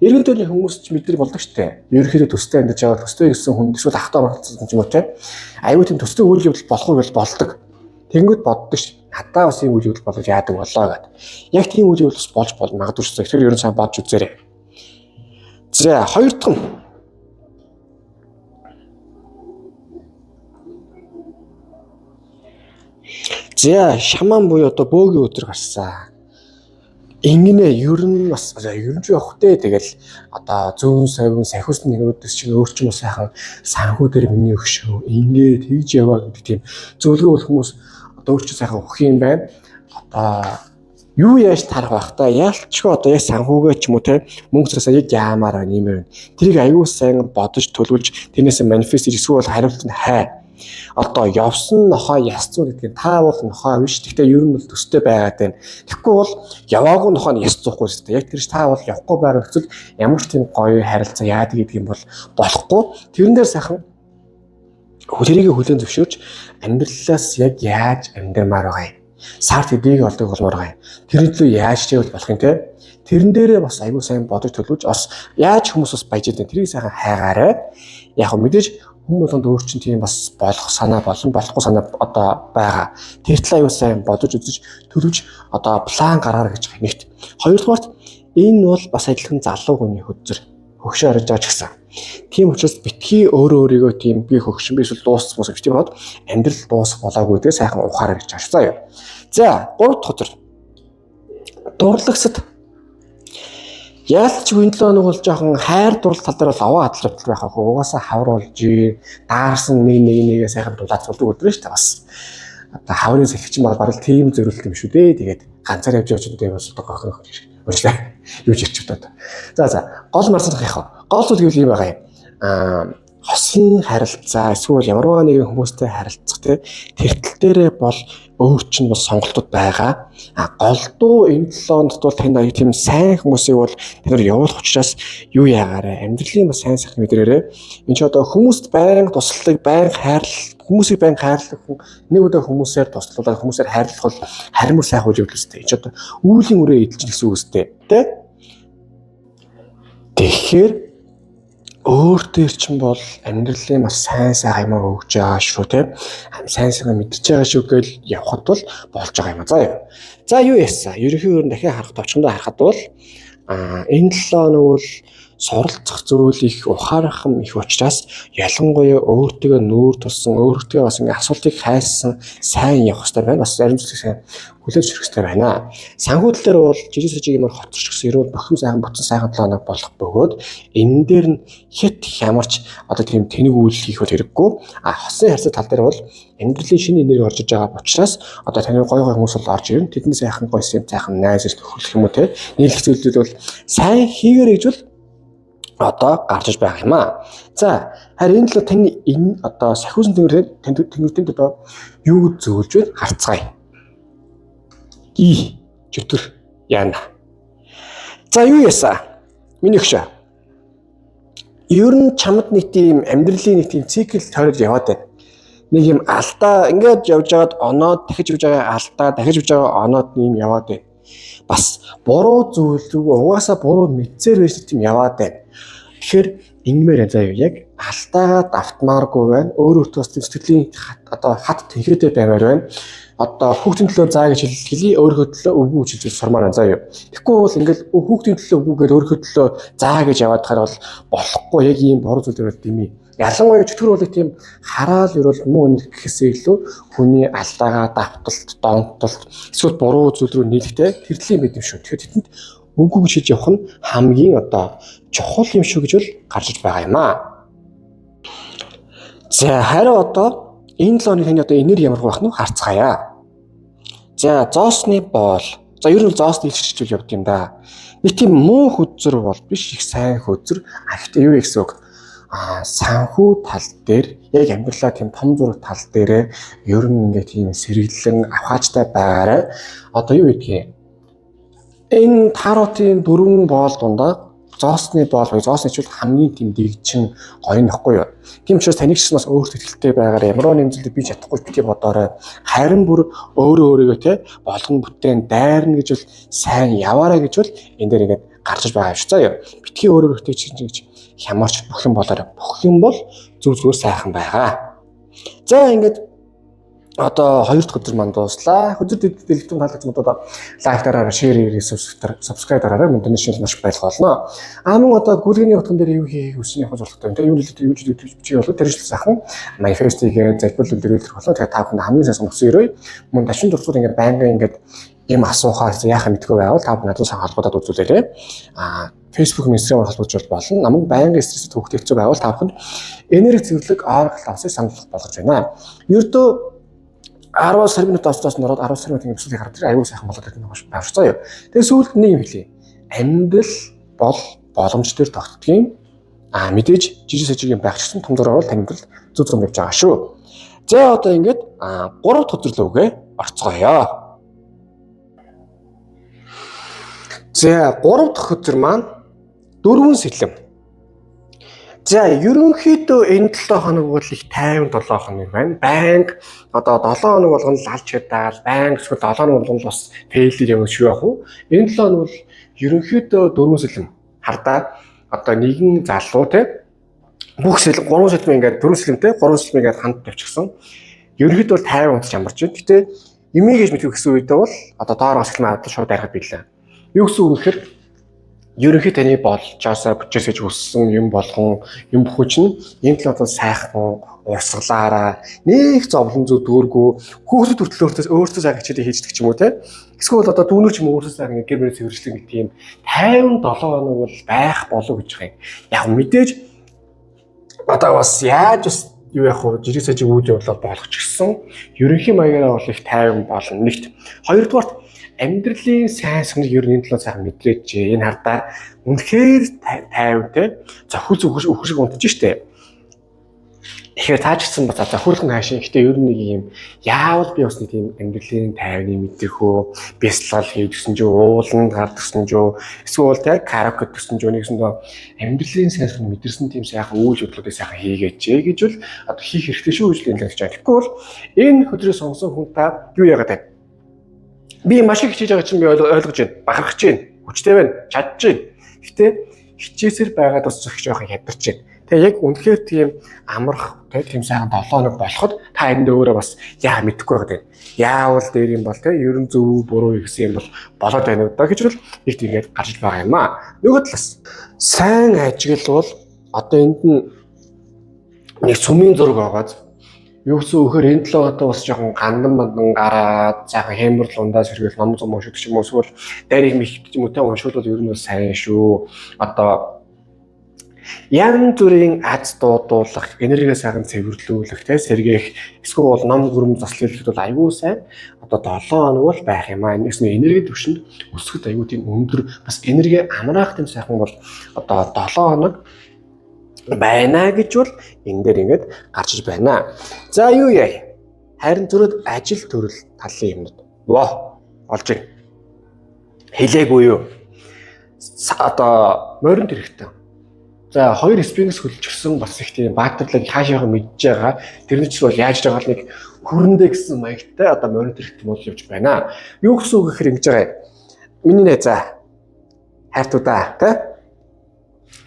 Иргэн тойрны хүмүүс ч мэдрэг болдог штэ. Ерөнхийдөө төстэй амьдарч байгаа төстэй гэсэн хүн эсвэл ахтаа марцсан юм уу те. Аюу тийм төстэй үйл явдал болох уу гэж болдог. Тэнгүүд боддог ш. Надаа бас ийм үйл явдал болж яадаг болоо гэд. Яг тийм үйл явдал болж магадгүй ш. Тэгэхээр ерөн сайн бодж үзээрэй. За хоёр дахь нь за шаман буюу одоо бөөгийн өдөр гарсан. Ингэнэ ер нь бас ер нь явах те тэгэл одоо зүүн совин сахиусны нэгрүүдс чинь өөрчмөө сайхан санхүү дээр миний өгшөө ингэ тэгж яваа гэдэг тийм зөвлөгөө бол хүмүүс одоо өөрчмөө сайхан өгөх юм байна. Одоо юу яаж тарах байх та яалтчгүй одоо яг санхүүгээ ч юм уу те мөнгө цаасаа яг яамаар байна юм байна. Тэрийг аюул сайн бодож төлөвлөж тэрнээс манифест хийж эсвэл хариулт нь хай. Одоо явсан нохоо ясцуу гэдгийг та бол нохоо биш. Гэхдээ ер нь бол төстэй байгаад байна. Тэгэхгүй бол яваагүй нохоо нь ясцуухгүй шүү дээ. Яг тэр та бол явахгүй байгаа нөхцөл ямар ч тийм гоё харилцаа яадаг гэдэг юм бол болохгүй. Тэрэн дээр сайхан тэрийг хүлээн зөвшөөрч амьдралаас яг яаж амьдрмаар байгаа юм. Сар төдийг олдог болмоор байгаа юм. Тэрний төлөө яаж чивэл болох юм те. Тэрэн дээрээ бас аюул сайн бодож төлөвлөж бас яаж хүмүүс бас баяжаад байна. Тэрийг сайхан хайгаарай. Яг мэдээж хүн болгонд өөрчн тийм бас болох санаа болон болохгүй санаа одоо байгаа. Тэр талаа аюул сайн бодож үзэж төлөвж одоо план гаргаарай гэж байна. Нэгт. Хоёрдугаарт энэ бол бас адилхан залуу хүний хөдзөр хөгшөө харж байгаа ч гэсэн. Тийм учраас битгий өөрөө өөрийгөө тийм би хөгшин би эсвэл дууссан хүмүүс гэж тийм бод амьдрал дуусах болоогүй гэдэг сайхан ухаарай гэж харцаа юу. За 3 дахь өдөр дурлагсад яалтч энэ 7 хоног бол жоохон хайр дурлал тал дээр бол аваа адлал явдал байх аа. Угаасаа хавруулж даарсан нэг сайхан дулаацуулдаг өдөр шүү дээ бас. Одоо хаврын салхич мал барал тийм зөрүүлт юм шүү дээ. Тэгээд ганцаар явж байгаа ч юм бас гохрох шиг. Уучлаа. Юу ч ирч удаа. За гол марцах яах вэ? Гол зүйл гэвэл юм байгаа юм. Хосын харилцаа эсвэл ямарваа нэгэн хүмүүстэй харилцах тэр тал дээрээ бол өөр чинь бас сонголтууд байгаа. Голдуу энэ 7 хоногт бол танд аюу тийм сайн хүмүүсийг бол тэд явуулах учраас юу яагаарэ амьдралын бас сайн сайхан мэдрээрээ энэ ч одоо хүмүүст байнга туслалыг байнга хайрлах хүмүүсийг байнга хайрлах нэг удаа хүмүүсээр туслуулаад хүмүүсээр хайрлах бол харимур сайхан үйл явдал үстэй. Энэ ч одоо үүлийн үрээ эдэлж гэсэн үг үстэй. Тэ? Тэгэхээр өөр дээр чинь бол амьдралын бас сайн сайхан юм өгж байгаа шүү те. Сайн сайхан мэдчихэж байгаа шүү гэж явхад бол болж байгаа юм аа. За юу яасан? Ерөнхийдөө дахиад харах товчхондоо харахад бол энэ 7 хоног бол суралцах зүйл их ухаарахам их учраас ялангуяа өөртөө нүүр тулсан өөртөө бас ингээ асуултыг хайсан сайн явах хэрэгтэй байна. Бас зарим зүйлийг сайн хүлээж авах хэрэгтэй байна. Санхүү тал дээр бол жижиг сажиг юмар хоцорч гисэн ерөөл бохим сайхан бутсан сайхан 7 хоног болох бөгөөд энэ дээр нь хит хямарч одоо тийм тэнэг үйл хийх хэрэггүй. Хосын харьцаа тал дээр бол амьдралын шинэ энерги орж иж байгаа учраас одоо таны гой хүмүүс бол орж ирнэ. Тэдний сайхан гой юм сайхан найз хөлөх юм уу те. Нийлэх зүйлүүд бол сайн хийгэрэй гэж бол одоо гарч иж байгаа юм аа. За харин энэ л таны энэ одоо сахиусан тэнгэрийн одоо юу зөвлөж вэ? Харцгаая. Чөтгөр яана. За юу ясаа? Миний хөшөө. Ер нь чамд нэг тийм амьдралын нэг тийм цикл тойрож яваад байна. Нэг юм алдаа ингээд явж байгаад оноод дахиж явж байгаа алдаа дахиж явж байгаа оноод юм яваад байна. Бас буруу зүйл рүү угаасаа буруу мэдсээр байж тийм яваад байна. Тэгэхээр ингэмээр заяа яг алдаагаа давтмааргүй байна. Өөрөөтөө сэтгэлийн одоо хат тэнхрээтэй баймаар байна. Одоо хүүхдийн төлөө заа гэж хэлээ өөрийнхөө төлөө өвгөө гэж сурмаар байна заяа. Тэгэхгүй бол ингээл хүүхдийн төлөө өвгөө гэж өөрийнхөө төлөө заа гэж яваад хахаар бол болохгүй яг ийм буруу зүйлတွေдимий. Ялангуяа чөтгөр бол тийм хараал ерөөл муу үнэ гэхээсээ илүү хүний алдаагаа давталт, донтолт эсвэл буруу зүйл рүү нийлэхтэй тэрдлийн байд юм шүү. Тэгэхээр тэдэнд өвгөө гэж хэлж явах нь хамгийн одоо чухал юм шүү гэж бол гарч иж байгаа юм аа. За харин одоо энэ 7 оны таны одоо энерги ямар байх нь харцгаая. За зоосны боол. За ер нь зоосны хэлчихвэл явд юм да. Нэг тийм муу хөзөр бол биш их сайн хөзөр. Гэхдээ юу гэсэн үг? Санхүү тал дээр яг амьдралаа тийм том зураг тал дээрээ ер нь ингээ тийм сэргэлэн авхаачтай байгаарай. Одоо юу гэдгийг энэ таротын 4 боол дундаа зоосны боол vagy зоосны чул хамгийн тийм дэгчин гоё нөхгүй юу. Тийм учраас таныг ч бас өөртөө ихтэй байгаарай. Ямар нэгэн зүйлийг би чадахгүй бити бодоорой. Харин бүр өөрийгөө те болгон бүтээн дайрна гэж бол сайн яваарай гэж бол энэ дээр ингээд гарч иж байгаа юм шиг заяа. Битгий өөрөөрөө гэж хямарч бүх юм болоорой. Бүх юм бол зүг зүгээр сайхан байгаа. За ингээд одоо 2 дахь өдөр манд дууслаа. Өдөр дэлгэцэн таалагдсан одоо лайк дараарай, шеэр хийрээ, subscribe дараарай. Мөн дэний шинж маш баярлах болно. Мөн одоо гүргэний утган дээр юу хийх хүсний явах зорилготой. Тэгээ юу чи болоо тэр жил сайхан manifest-ийг залбирлал дээрэлэх болно. Тэгээ та бүхэн хамгийн сайн сонгосон өрөө. Мөн дашин дурцууд ингээд байнгын ингээд юм асуухаар яахаа мэдгүй байвал та бүхэн надад сайн холбогдоод үзүүлээрэй. Facebook, Instagram-аар холбогдож болно. Намайг байнгын стресстэй хөвгт хэцүү байвал та бүхэн энерги цэвэрлэг Oracle-аас санал болгож байна. Ердөө 10 сар минут авцаас нөрөөд 10 сар минутын өсөлтийг хараад аюул сайхан болоод ирэх юм байна заа юу. Тэгээ сүүлд нэг юм хэлье. Амьдрал бол боломж төр тогтдгийн мэдээж жижиг сажиг юм байх ч гэсэн том зургаар бол тань амьдрал зүг зүг явж байгаа шүү. За одоо ингээд 3 дахь өдрөлөөгээ орцгоё. За 3 дахь өдөр маань 4 сэлэм. За ерөнхийдөө энэ 7 хоног бол их 57 хоног байна. Банк одоо 7 хоног болгоно лалж чадаал, банк эсвэл 7 хоног болгоно бас фейлэр юм шүү яах вэ? Энэ 7 хоног бол ерөнхийдөө 4 сэлэм хардаа одоо нэгэн залуу те бүх сэлэм 3 сэлэм ингээд 4 сэлэмтэй 3 сэлэм ингээд ханд тавьчихсан. Ерөнхийдөө бол 50 унтж ямарч байна. Гэтэ юмыг гэж мэдвэх гэсэн үедээ бол одоо доороос сэлэм аваад шууд дарахад билээ. Юу гэсэн үг гэхээр ерөнхий таны болжоосоо бүчээсэж өссөн юм болгон юм бүхүүч нь энэ талаар сайхан урсгалаараа нэг зовлон зүг дүүргүү хүүхдүүд хүртэл өөртөө цаг хичээлээ хийждэг ч юм уу те эсвэл одоо дүүнэр ч юм уу өөртөө цаг гэр мөрөөр цэвэрлэх нэг тийм 57 хоног бол байх болов гэж байгаа юм. Яг мэдээж одоо бас яаж бас юу яах вэ жирэг сажиг үйл явдлаар болох ч гэсэн ерөнхий маягаараа бол их тайван болно нэгт. Хоёрдугаарт амьдралын сайн санал ер нь энэ талаар сайхан мэдрээч. Энэ хардаа үнэхээр тайван те зохиол зүгш шиг унтж штэ. Тэгэхээр таажсан ба зохиолхон хаашаа. Гэхдээ ер нь нэг юм яавал би бас нэг тийм амьдралын тайвны мэдрэхөө бяцлал хийдгсэн ч ууланд гардгсан ч эсвэл те караоке гэсэн ч нэгсэн доо амьдралын сайн санал мэдэрсэн тийм сайхан үйл явдлуудыг сайхан хийгээч гэж бол одоо хийх хэрэгтэй шүү гэж хэлж байгаа. Тэгэхгүй бол энэ хөдрөө сонсон хүн та юу яагаад вэ? Би маш их хичээж байгаа чинь би ойлгож байна. Бахархаж байна. Хүчтэй байна. Чадж байна. Гэтэ хичээсээр байгаад бас зөх жоохон хядарч байна. Тэгээ яг үнэхээр тийм амарх тийм сайхан 7 хоног болоход та энэ дөөрөө бас яа мэдэхгүй байгаа. Яавал дээр юм бол ер нь зөв буруу гэсэн юм бол болоод байна уу да гэж бол нэг тийм ингээд гарч байгаа юм аа. Нөгөө талаас сайн ажиглал бол одоо энд нь нэг сүмийн зураг байгаад юу гэсэн өгөхөр энэ 7 хоног бас жоохон гандан бандан гараад цаахан хэмбэрл ундаа сэргээл ном зам уншдаг ч юм уу эсвэл дайрыг мэхт юм уу та уншуулбал ер нь бол сайн шүү. Одоо янз бүрийн аз дуудуулах, энерги сайхан цэвэрлүүлэх, сэргээх, эсвэл бол ном гүрэм заслуулахд бол аюу сайн. Одоо 7 хоног бол байх юм аа. Энэс нь энерги төвшөнд өсөхөд аюу тийм өндөр бас энерги амраах тийм сайхан бол одоо 7 хоног байна гэж бол энэ дээр ингээд гарч байна. За юу яа? Харин түрүүд ажил төрөл талын юмнууд. Воо олж ийн. Хэлээгүй юу? Одоо морин хэрэгтэй. За хоёр спингс хөлжсөн бас их тийм баатарлаг хаашаахан мэдж байгаа. Тэрний ч бол яаж байгаа нэг хөрөндөө гэсэн маягтай одоо морин хэрэгтэй бол явж байна. Юу гэсэн үг гэхээр ингэж байгаа. Миний нэ за хайртуудаа тий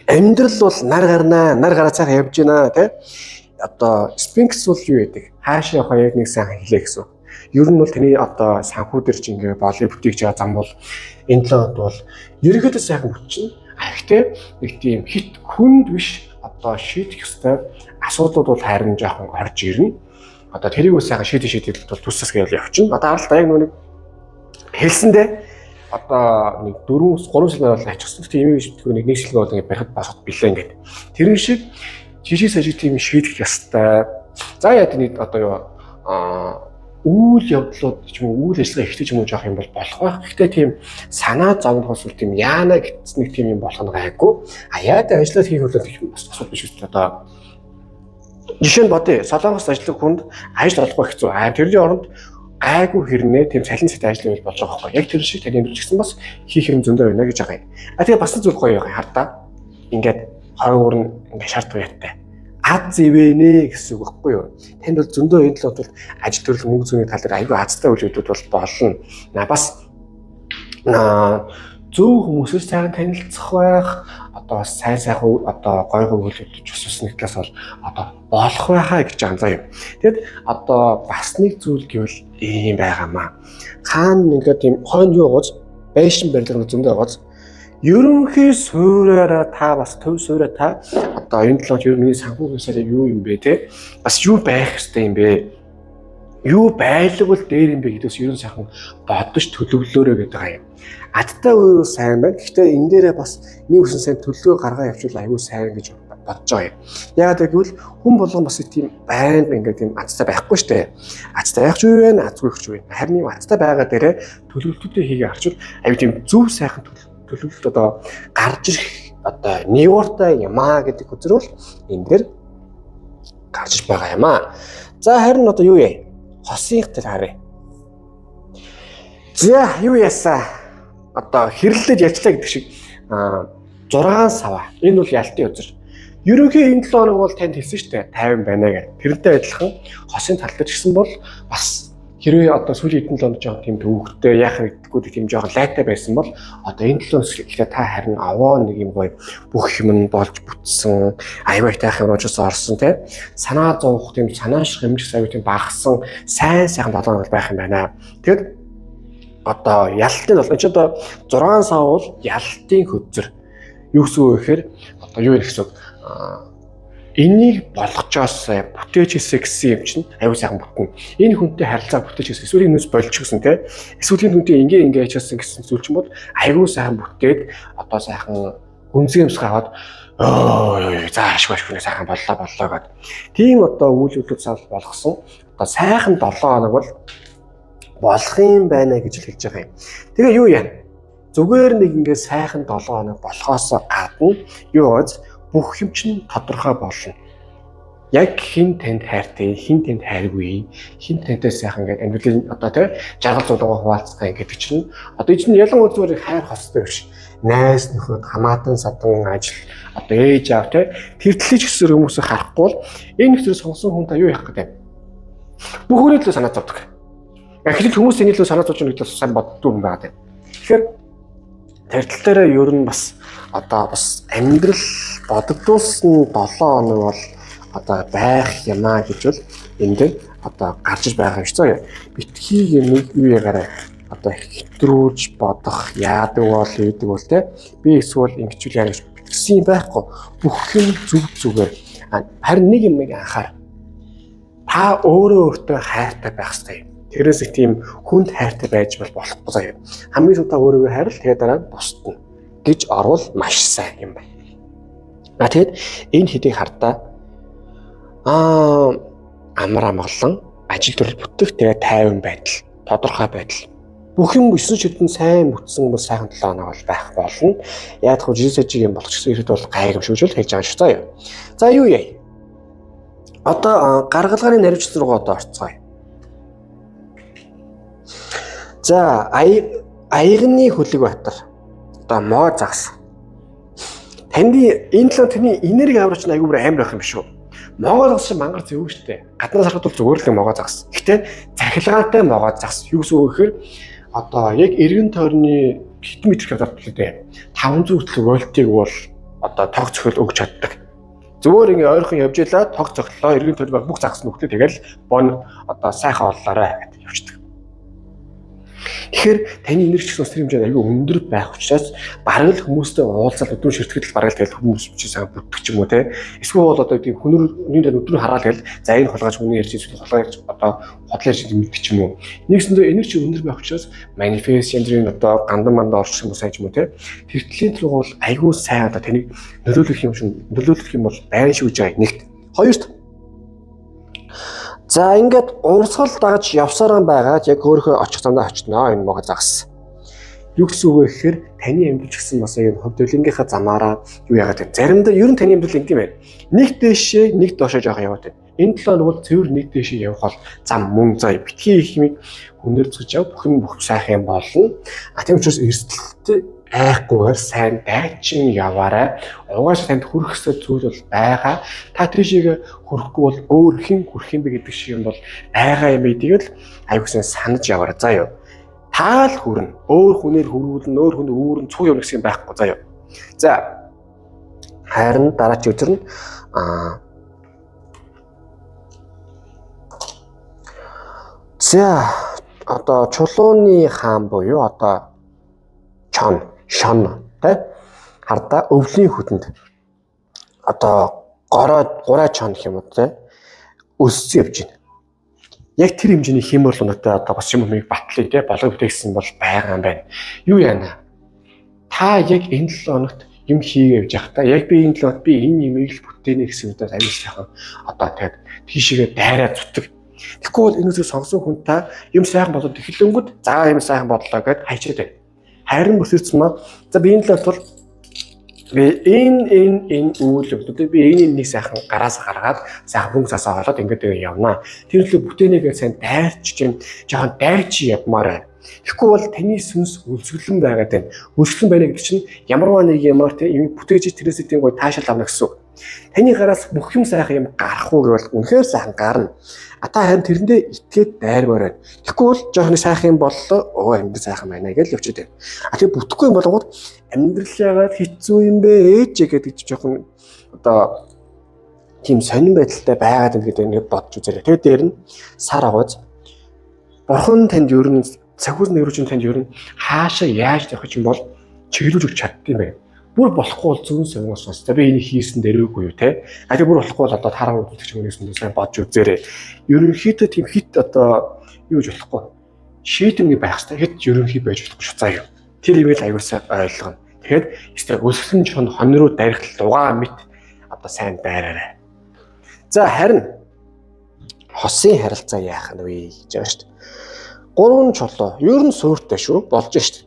амьдрал бол нар гарнаа, нар гараа цаага явж байна тий. Одоо спинкс бол юу гэдэг? Хаашаа явах яг нэг сайн хэлээ гэсэн. Ер нь бол таны одоо санхүү дээр ч ингээ боолыг бүтээгч байгаа зам бол энэ 7 хоног бол ерөнхийдөө сайхан бүтчин. Гэхдээ нэг тийм хит хүнд биш одоо шийдэх ёстой асуудлууд бол харин жоохон орж ирнэ. Одоо тэрийг сайхан шийдэл бол тусас гээл явчихна. Одоо аралт аяг нэг хэлсэндээ одоо нэг 4-3 сар бол ачихсан. Тийм юм шиг нэг шилгээ бол ингэ барихад басахад билээ ингээд. Тэрэн шиг жишээ сажиг тийм шийдэх ёстой. За яа тэний одоо юу үйл явдлууд ч юм уу үйл ажиллагаа ихтэй ч юм уу жоох юм бол болох байх. Гэхдээ тийм санаа зовлохоос үл тийм яана гэсэн нэг тийм юм болох нь гайгүй. А яад ажиллаад хийх бол их бас асуудал биш үү. Одоо жишээ нь бодъё. Солонгос ажиллах хүнд ажил олох хэцүү. Тэрний оронд гайгүй хэрнээ тийм цалин цэт ажил байл болж байгаа байхгүй. Яг тэр шиг таны ч гэсэн бас хийх юм зөндөө байна гэж байгаа юм. Тэгээ бас зүйл гоё байгаа хардаа. Ингээд хойгуур нь ингээд шарт уяатай. Аз зэвэнэ гэсэн үг байхгүй юу? Танд бол зөндөө энэ л бол ажил төрөл мөнгө зүйн тал дээр аюу азтай үйлдэлүүд бол болно. Бас зөв хүмүүсээс цаахан танилцах байх, одоо сайн сайхан одоо гой гой үйлдэлж өссөн нэг талаас бол одоо болох байхаа гэж байгаа юм. Тэгэд одоо бас нэг зүйл гэвэл ийм байгаамаа. Хаана ингээд тийм хойно юу гоц байшин барилга зөндөө гоц ерөнхий суураараа та бас төв суураа та одоо энэ 7 хоног ерөнхий санхүүгээс юу юм бэ те бас юу байх ёстой юм бэ юу байлгал дээр юм бэ гэдээс ерөн сайхан бодож төлөвлөөрэй гэдэг байгаа юм. Адтай үйл сайн байна. Гэхдээ энэ дээрээ бас нэг үсэн сайн төлөвлөгөө гаргаа явуул аюу сайн гэж бодож байгаа юм. Яагаад гэвэл хүн болгон бас тийм байнга ингээд тийм азтай байхгүй шүү дээ. Азтай байх ч юу вэ? Азгүй ч юу вэ? Харин нэг азтай байгаа дээрээ төлөвлөлтүүдээ хийгээ харчвал аюу тийм зөв сайхан төлөвлөлт одоо гарч ирэх одоо ньюортай юм аа гэдэг үзрүүл энэ дэр гарч байгаа юм аа. За харин одоо юу яа? Хосынх тэр харъя. За юу яасаа? Одоо хэрлэлд ялчлаа гэдэг шиг 6 сава. Энэ бол ялтын үзэр. Ерөнхий энэ 7 хоног бол танд хэлсэн шүү дээ 50 байна гэх. Тэрнтэй адилхан хосын тал дээр гэсэн бол бас хэрвээ одоо сүүлийн хэдэн 7 хоног жоох тийм төвөгтэй яах гэдэггүй тийм жоох лайтай байсан бол одоо энэ 7 хоног ихлэ та харин аваа нэг юм гоё бүх юм нь болж бүтсэн аюул таах юм уучаас орсон те санаа зовох тийм санааш хэмжих аюул тийм багсан сайн сайхан 7 хоног байх юм байна. Тэгэд одоо ялтын бол энэ одоо 6 сав бол ялтын хөзөр. Юу гэсэн үг гэхээр одоо юу гэсэн үг энийг болгочоос бүтээж хийсэ гэсэн юм чинь аюул сайхан бүтэн. Энэ хүнтэй харилцаа бүтээж хийсэ эсвэл энэс болчихсон те. Эсвэл энэ хүнтэй ингээ ячаасан гэсэн зүйл чинь бол аюул сайхан бүтээд одоо сайхан үнзгийн юмсгаа аваад зааш баш хүнээ сайхан боллоо гэд. Тийм одоо үйл явдлууд сал болгосон. Одоо сайхан 7 хоног бол болох юм байна гэж хэлж байгаа юм. Тэгээ юу яа? Зүгээр нэг ингээ сайхан 7 хоног болохоос гадна юу вэ? Бүх юм чинь тодорхой болно. Яг хин танд хайртай, хин танд хайргүй, хин тантай сайхан гэдэг амьдралын одоо тий жаргал зулгаа хуваалцгаа гэдэг чинь одоо энэ чинь ялангуяа зүгээр хайр хостой биш. Найз нөхөд хамаатан садан ажил одоо ээж аав тий тэртлэж гэсэн хүмүүсийг харахгүй бол энэ хэсрээ сонсон хүн та юу яах гэдэг. Бүх өөрөлдөө санаа зовдөг. Эхлээд хүмүүс энэ илүү санаа зовж байгаа гэдээ сайн боддог юм байна. Тэгэхээр Тэр тал дээр ер нь бас одоо бас амьдрал бодогдуулсан 7 хоног бол одоо байх юмаа гэж бол энд одоо гарч байгаа юм шүү дээ. Битгий нэг үеигаараа одоо хэтрүүлж бодох яадаг бол ийдэг бол те би эсвэл ингэчүүл яа гэж битгсэн байхгүй бүх юм зүгээр харин нэг юм анхаар та өөртөө хайртай байх хэрэгтэй. Тэрээс их тийм хүнд хайртай байж болохгүй заяа. Хамгийн сүүлдээ өөрийгөө хайрл тэгээд дараа нь бусдна гэж орвол маш сайн юм байна. Тэгэд энэ хэдийг хардаа амар амгалан ажил төрөл бүтэх тэгээд тайван байдал, тодорхой байдал. Бүх юм 9 шидэн сайн бүтсэн бол сайхан 7 хоног бол байх болно. Яг хөө жижиг юм болгочихсон ихэд бол гайхамшигжүүл хийж байгаа шүү заяа. За юу яа? Одоо гаргалгааны наривчлал руу одоо орцгоё. За аягны хөлөг байтар одоо моо загас. Танд энэ л таны энерги аврагч айгүй бүр амар байх юм биш үү? Могоо загас шиг мангар зөв штэ. Гаднаас харахад бол зүгээр л могоо загас. Гэхдээ цахилгаатай могоо загас. Юу гэсэн үг гэхээр одоо яг эргэн тойрны хэдэн метр квадрат төлөөтэй 500 хүртэл вольтыг бол одоо тог цохил өгч чаддаг. Зүгээр ингээ ойрхон явж ялаа тог цохлоо эргэн тойрны бүх загас нүхтэй тэгэл бон одоо сайхан оллоорой гэдэг явчихдаг. Тэгэхээр таны энерги гэсэн стримж аягүй өндөр байх учраас бараг л хүмүүстэй уулзаад өдрөө ширтгэл бараг л тэгэл хүмүүс бичсэн бүтэх ч юм уу те. Эсвэл бол одоо тийм хүнрийн өдрөө хараад тэгэл за энэ хулгайч хүний ярьж эсвэл хулгайч одоо хотлын ярьж мэдчих ч юм уу. Нэгсэндээ энерги өндөр байх учраас манифест яндрын одоо гандан мандаа орчих юм уу сайн ч юм уу те. Тэртлийн төлөв бол аягүй сайн одоо таныг нөлөөлөх юм бол байна шүү гэж байгаа. Нэгт. Хоёрт за ингээд урсгал дагаж явсараа байгаад яг өөрөө очих замдаа очно энэ могоо загас. Юу гэсэн үг вэ гэхээр таны амьдрал гэсэн бас энэ хувь төлөнгийнхаа замаараа юу яагаад вэ? Заримдаа ер нь таны амьдрал ингэ юм байна. Нэг дээшээ нэг доошоо жоох яваад байна. Энэ 7 хоног бол цэвэр нэг дээшээ явах бол зам мөн заа битгий их юм хүндрэлцэж яв бүх юм бүх сайхан юм болно. Тийм учраас эрсдэлтэй айхгүйгээр сайн дайчин яваарай. Угаасаа танд хүрэх ёстой зүйл бол байгаа. Та тийшээ хүрэхгүй бол өөр хэн хүрэх юм бэ гэдэг шиг юм бол байгаа юм ийдийг л аюулсан санаж яваарай заа юу. Та л хүрнэ. Өөр хүнээр хөрвүүлнэ, өөр хүн үүрэн цуу юм гэсэн байхгүй заа юу. За харин дараач үзэрнэ за одоо чулууны хаан буюу одоо шон тэ хардаа өвлийн хүдэнд одоо гурай чон гэх юм уу тэ өссөн явж байна. Яг тэр хэмжээний хэмэл өнөтэй одоо бас юм батлыг тэ болгоо бүтээгсэн бол байгаа юм байна. Юу яана? Та яг энэ 7 хоногт юм хийгээ явж байхдаа яг би энэ 7 хоногт би энэ юмыг л бүтээнэ гэсэн үедээ аюул сайхан одоо тэгээд тийшээгээ дайраа зүтг. Тэгэхгүй бол энэ үсэг сонгосон хүн та юм сайхан болоод эхлэнгүүд за юм сайхан бодлоо гэд хайчаад байна. Харин бүсэрсэн маа за би энэ л бол би энэ үйл явдлыг би энэ нэг сайхан гараас гаргаад сайхан хүн цасаа холоод ингээд явнаа. Тэр төлөө бүтээнийгээ сайн дайрч чинь жоохон дайрч явмаар байна. Тэгэхгүй бол таны сүнс өлсгөлэн байгаад байна. Өлсгөлэн байна гэдэг чинь ямарваа нэг юмар тийм бүтээж тэрээс тийм гой таашаал авна гэсэн үг. Таны гараас бүх юм сайхан юм гарах уу гэвэл үнэхээр сайхан гарна. Та харин тэрэндээ итгээд дайрмаар байна. Тэгэхгүй бол жоохны сайхан юм боллоо. Амьдрал сайхан байна гэж явчихад байна. Тэгээ бүтэхгүй юм болгоод амьдрал яагаад хэцүү юм бэ ээж гэдэг жоохон одоо тийм сонирн байдалтай байгаад байна гэдэг ингээд бодож үзээрэй. Тэгээ дээр нь сар агууз. Бурхан танд ер нь цагуус нэрүүчэн танд ер нь хаашаа яаж явах юм бол чиглүүлж өгч чаддсан юм байна. Бүр болохгүй бол зүүн сонгоос сонс. Би энийг хийсэн дэрээгүй юу те. Тэгээ бүр болохгүй бол одоо тараа үзүүлэх юм нэгсэн сайн бодж үзээрэй. Ерөнхийдөө тийм хит одоо юу гэж болохгүй. Шийдэмний байх хэрэгтэй. Хэд ерөнхий байж болохгүй шүү заа юу. Тэр имэйл аюулсаа ойлгоно. Тэгэхээр эсвэл өсгөн чон хон руу дайрах дугаа мэт одоо сайн дайраарай. За харин хосын харилцаа яах нь вэ гэж байгаа шүү дээ. 3 чулуу ер нь сууртай шүү болж шүү дээ.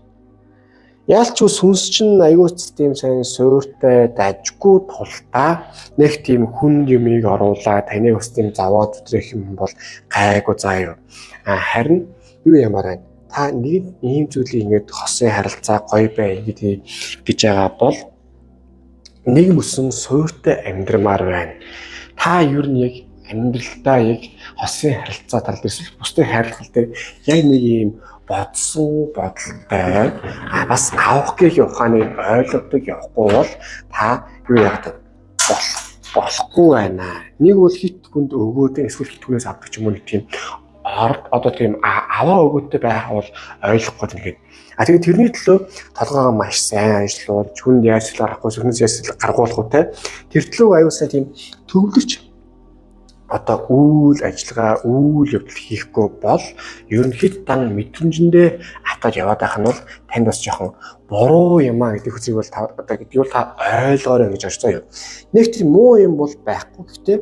Яалч сүнс чинь аюул систем сайн сууртай дажгүй тултаа нэг тийм хүн юмыг оруулаа таны систем заваад өдрөх юм бол гайгүй заа юу. Харин юу ямар байна? Та нэг ийм зүйлийг ингэж хосын харилцаа гоё бай гэж байгаа бол нэг мөсөн сууртай амьдрмаар байна. Та ер нь яг амьдралдаа яг хосын харилцаа тал дээр бусдыг хайрлах дээр яг нэг юм бодсон бодолтой бас авахгийн ухааныг ойлгодог явахгүй бол та юу яадаг болохгүй байна. Нэг бол хит хүнд өгөөд эсвэл хит хүнээс авдаг ч юм уу нэг тийм одоо тийм аваа өгөөдтэй байх бол ойлгохгүй нэгэд. Тэгээд тэрний төлөө толгоогоо маш сайн ажиллуулж, хүнд яаж гарахгүй, сүрнээс яаж гаргуулах уу те. Тэр төлөө аюулсаа тийм төвлөрч одоо үйл ажиллагаа, үйл явдал хийхгүй бол ерөнхийд дан мэдрэмжэндээ атаж яваад байх нь бол танд бас жоохон буруу юм а гэдэг хүсийг бол та одоо гэдгийг бол та ойлгоорой гэж орж заяа. Нэг тийм муу юм бол байхгүй. Гэхдээ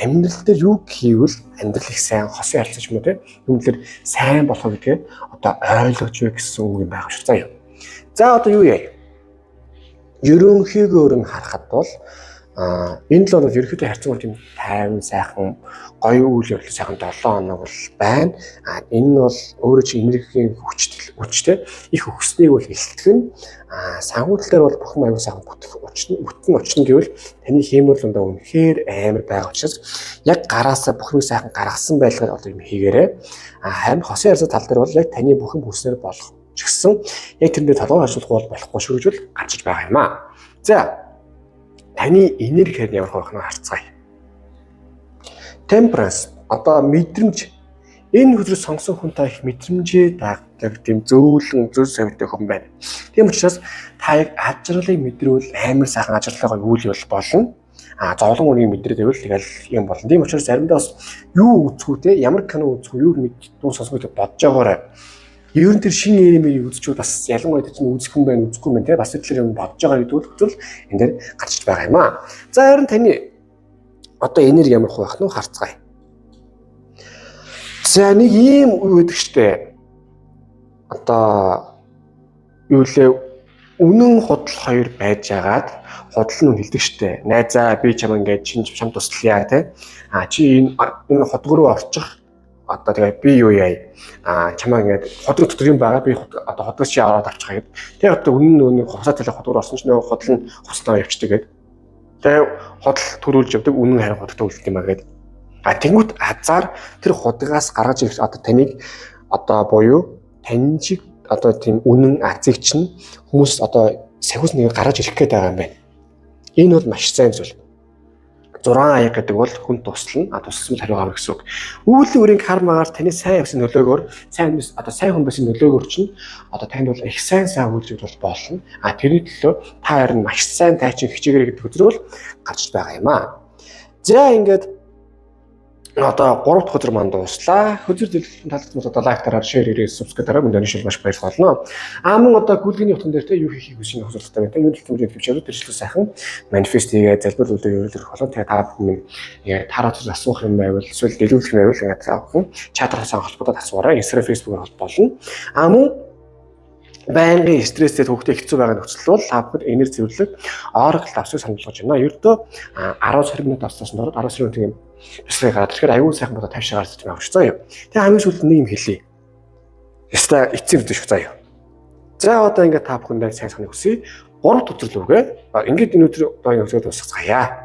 амьдрал дээр юу хийвэл амьдрал их сайн хосын харилцаач юм уу те. Юм дээр сайн болох гэдгээ одоо ойлгож вэ гэсэн үг юм байх шүү заяа. За одоо юу яа? Ерөнхийгөөр нь харахад бол энэ л бол ерөнхийдөө харьцангуй тийм тайван сайхан гоё үйл явдал сайхан 7 хоног бол байна. Энэ нь бол өөрөө чи энергийн хүчтэй их өгснгийг бол хэлдэг нь санхүүл дээр бол бүхэн аюул сайхан бүтэн очно гэвэл таны хиймэл дундаа үнэхээр амар байгаа учраас яг гараасаа бүхнийг сайхан гаргасан байлгаар одоо юм хийгээрэй. Харин хосын харилцаа тал дээр бол яг таны бүхэн хүснээр болох ч гэсэн яг тэрнээ толгой хашуулах бол болохгүй шүү гэж бол гарчиж байгаа юм аа. За таны энерги ямар байх нь харцгаая. Temperance одоо мэдрэмж энэ хүчрээ сонгосон хүн та их мэдрэмжээ дагдаг тийм зөөлөн зөв совтой хүн байна. Тийм учраас та яг ажралыг мэдрүүл амар сайхан ажралгаа үйл явдал болно. Зовлон үнийг мэдрээд байвал тэгэл юм болно. Тийм учраас заримдаа бас юу үзэхүү те ямар кино үзэхүү юу мэддүү сонсгоо бодож байгаарай. Ер нь тэр шинэ нэрийг үзчихвэл бас ялангуяа чинь үзэх хүн байна үзэхгүй юм те бас тэр юм бодож байгаа гэдэг бол энэ дээр гарчиж байгаа юм аа. За харин таны одоо энерги ямар байх нь харцгаая. За нэг ийм үг өгдөг штэ. Одоо юу лээ үнэн худал хоёр байж агаад худал нь хэлдэг штэ. Найзаа би чам ингээд чинь чам туслая те. Чи энэ худал руу орчих. Одоо тэгээ би юу яа чамаа ингээд ходрог дотор юм байгаа би одоо ходрогч чи аваад авчихаа гэд. Тэгээ одоо үнэн хувцас талаа ходрог орсон ч нөгөө худал нь хуцлаа явчихдаг гэд. Тэгээ худал төрүүлж явдаг үнэн харин худалтай үлдэх юм аа гэд. Тэнгүүт азар тэр худагаас гаргаж ирэх одоо таныг одоо буюу тань шиг одоо тийм үнэн азыг чинь хүмүүс одоо сахиус нэг гаргаж ирэх гээд байгаа юм байна. Энэ бол маш сайн зүйл. 6 аяг гэдэг бол хүн туслана, туссан хариу авах гэсэн үг. Үүлийн үрийн кармагаар таны сайн явсан нөлөөгөөр сайн одоо сайн хүн байсан нөлөөгөөр чинь одоо танд бол их сайн үйлдэл бол болно. Тэрний төлөө та харин маш сайн тайчин хичээгээрэй гэдэг үзэл бол гарч байгаа юм аа. За ингээд одоо 3 дахь өдөр манд дууслаа. Хөзөр дэлгэлийн талбарт одоо лайк дараад шеэр ирээ субскрайб дараад мөн дэний маш баярлах болно. Мөн одоо гүйлгэний утган дээр те юу хийхийг хүсэж байгаа хөсөлттэй байна. Юу дэлгэмжийн төвчөрөд тэрчлээ сайхан манифест хийгээ залбир үлдээх явуулах болон тэгээ та бүхэн тараад асуух юм байвал эсвэл дэлгүүлэх юм байвал ингээд таавхан чатархаас холбогдоод асуурай. Instagram, Facebook-оор холбоолно. Мөн байнгын стресстэй төвхтэй хэцүү байгаа нөхцөл бол та бүхэд энерги зөвлөлөг Oracle авсыг санал болгож байна. Ердөө 10 минут авсаас дөрөв 10 минут юм өсрэй гараад тэгэхээр аюул сайхан бодоо тавьшаа гарч байгаа шүү заяа. Тэгээ хамгийн сүүлд нэг юм хэлье. Яста эцсийн үдэ шүү заяа. За одоо ингээд та бүхэндээ сайн саныг хүсье. 3 төцөл үгээ. Ингээд энэ өдөр одоо энэ өдрөө дуусгацгаая.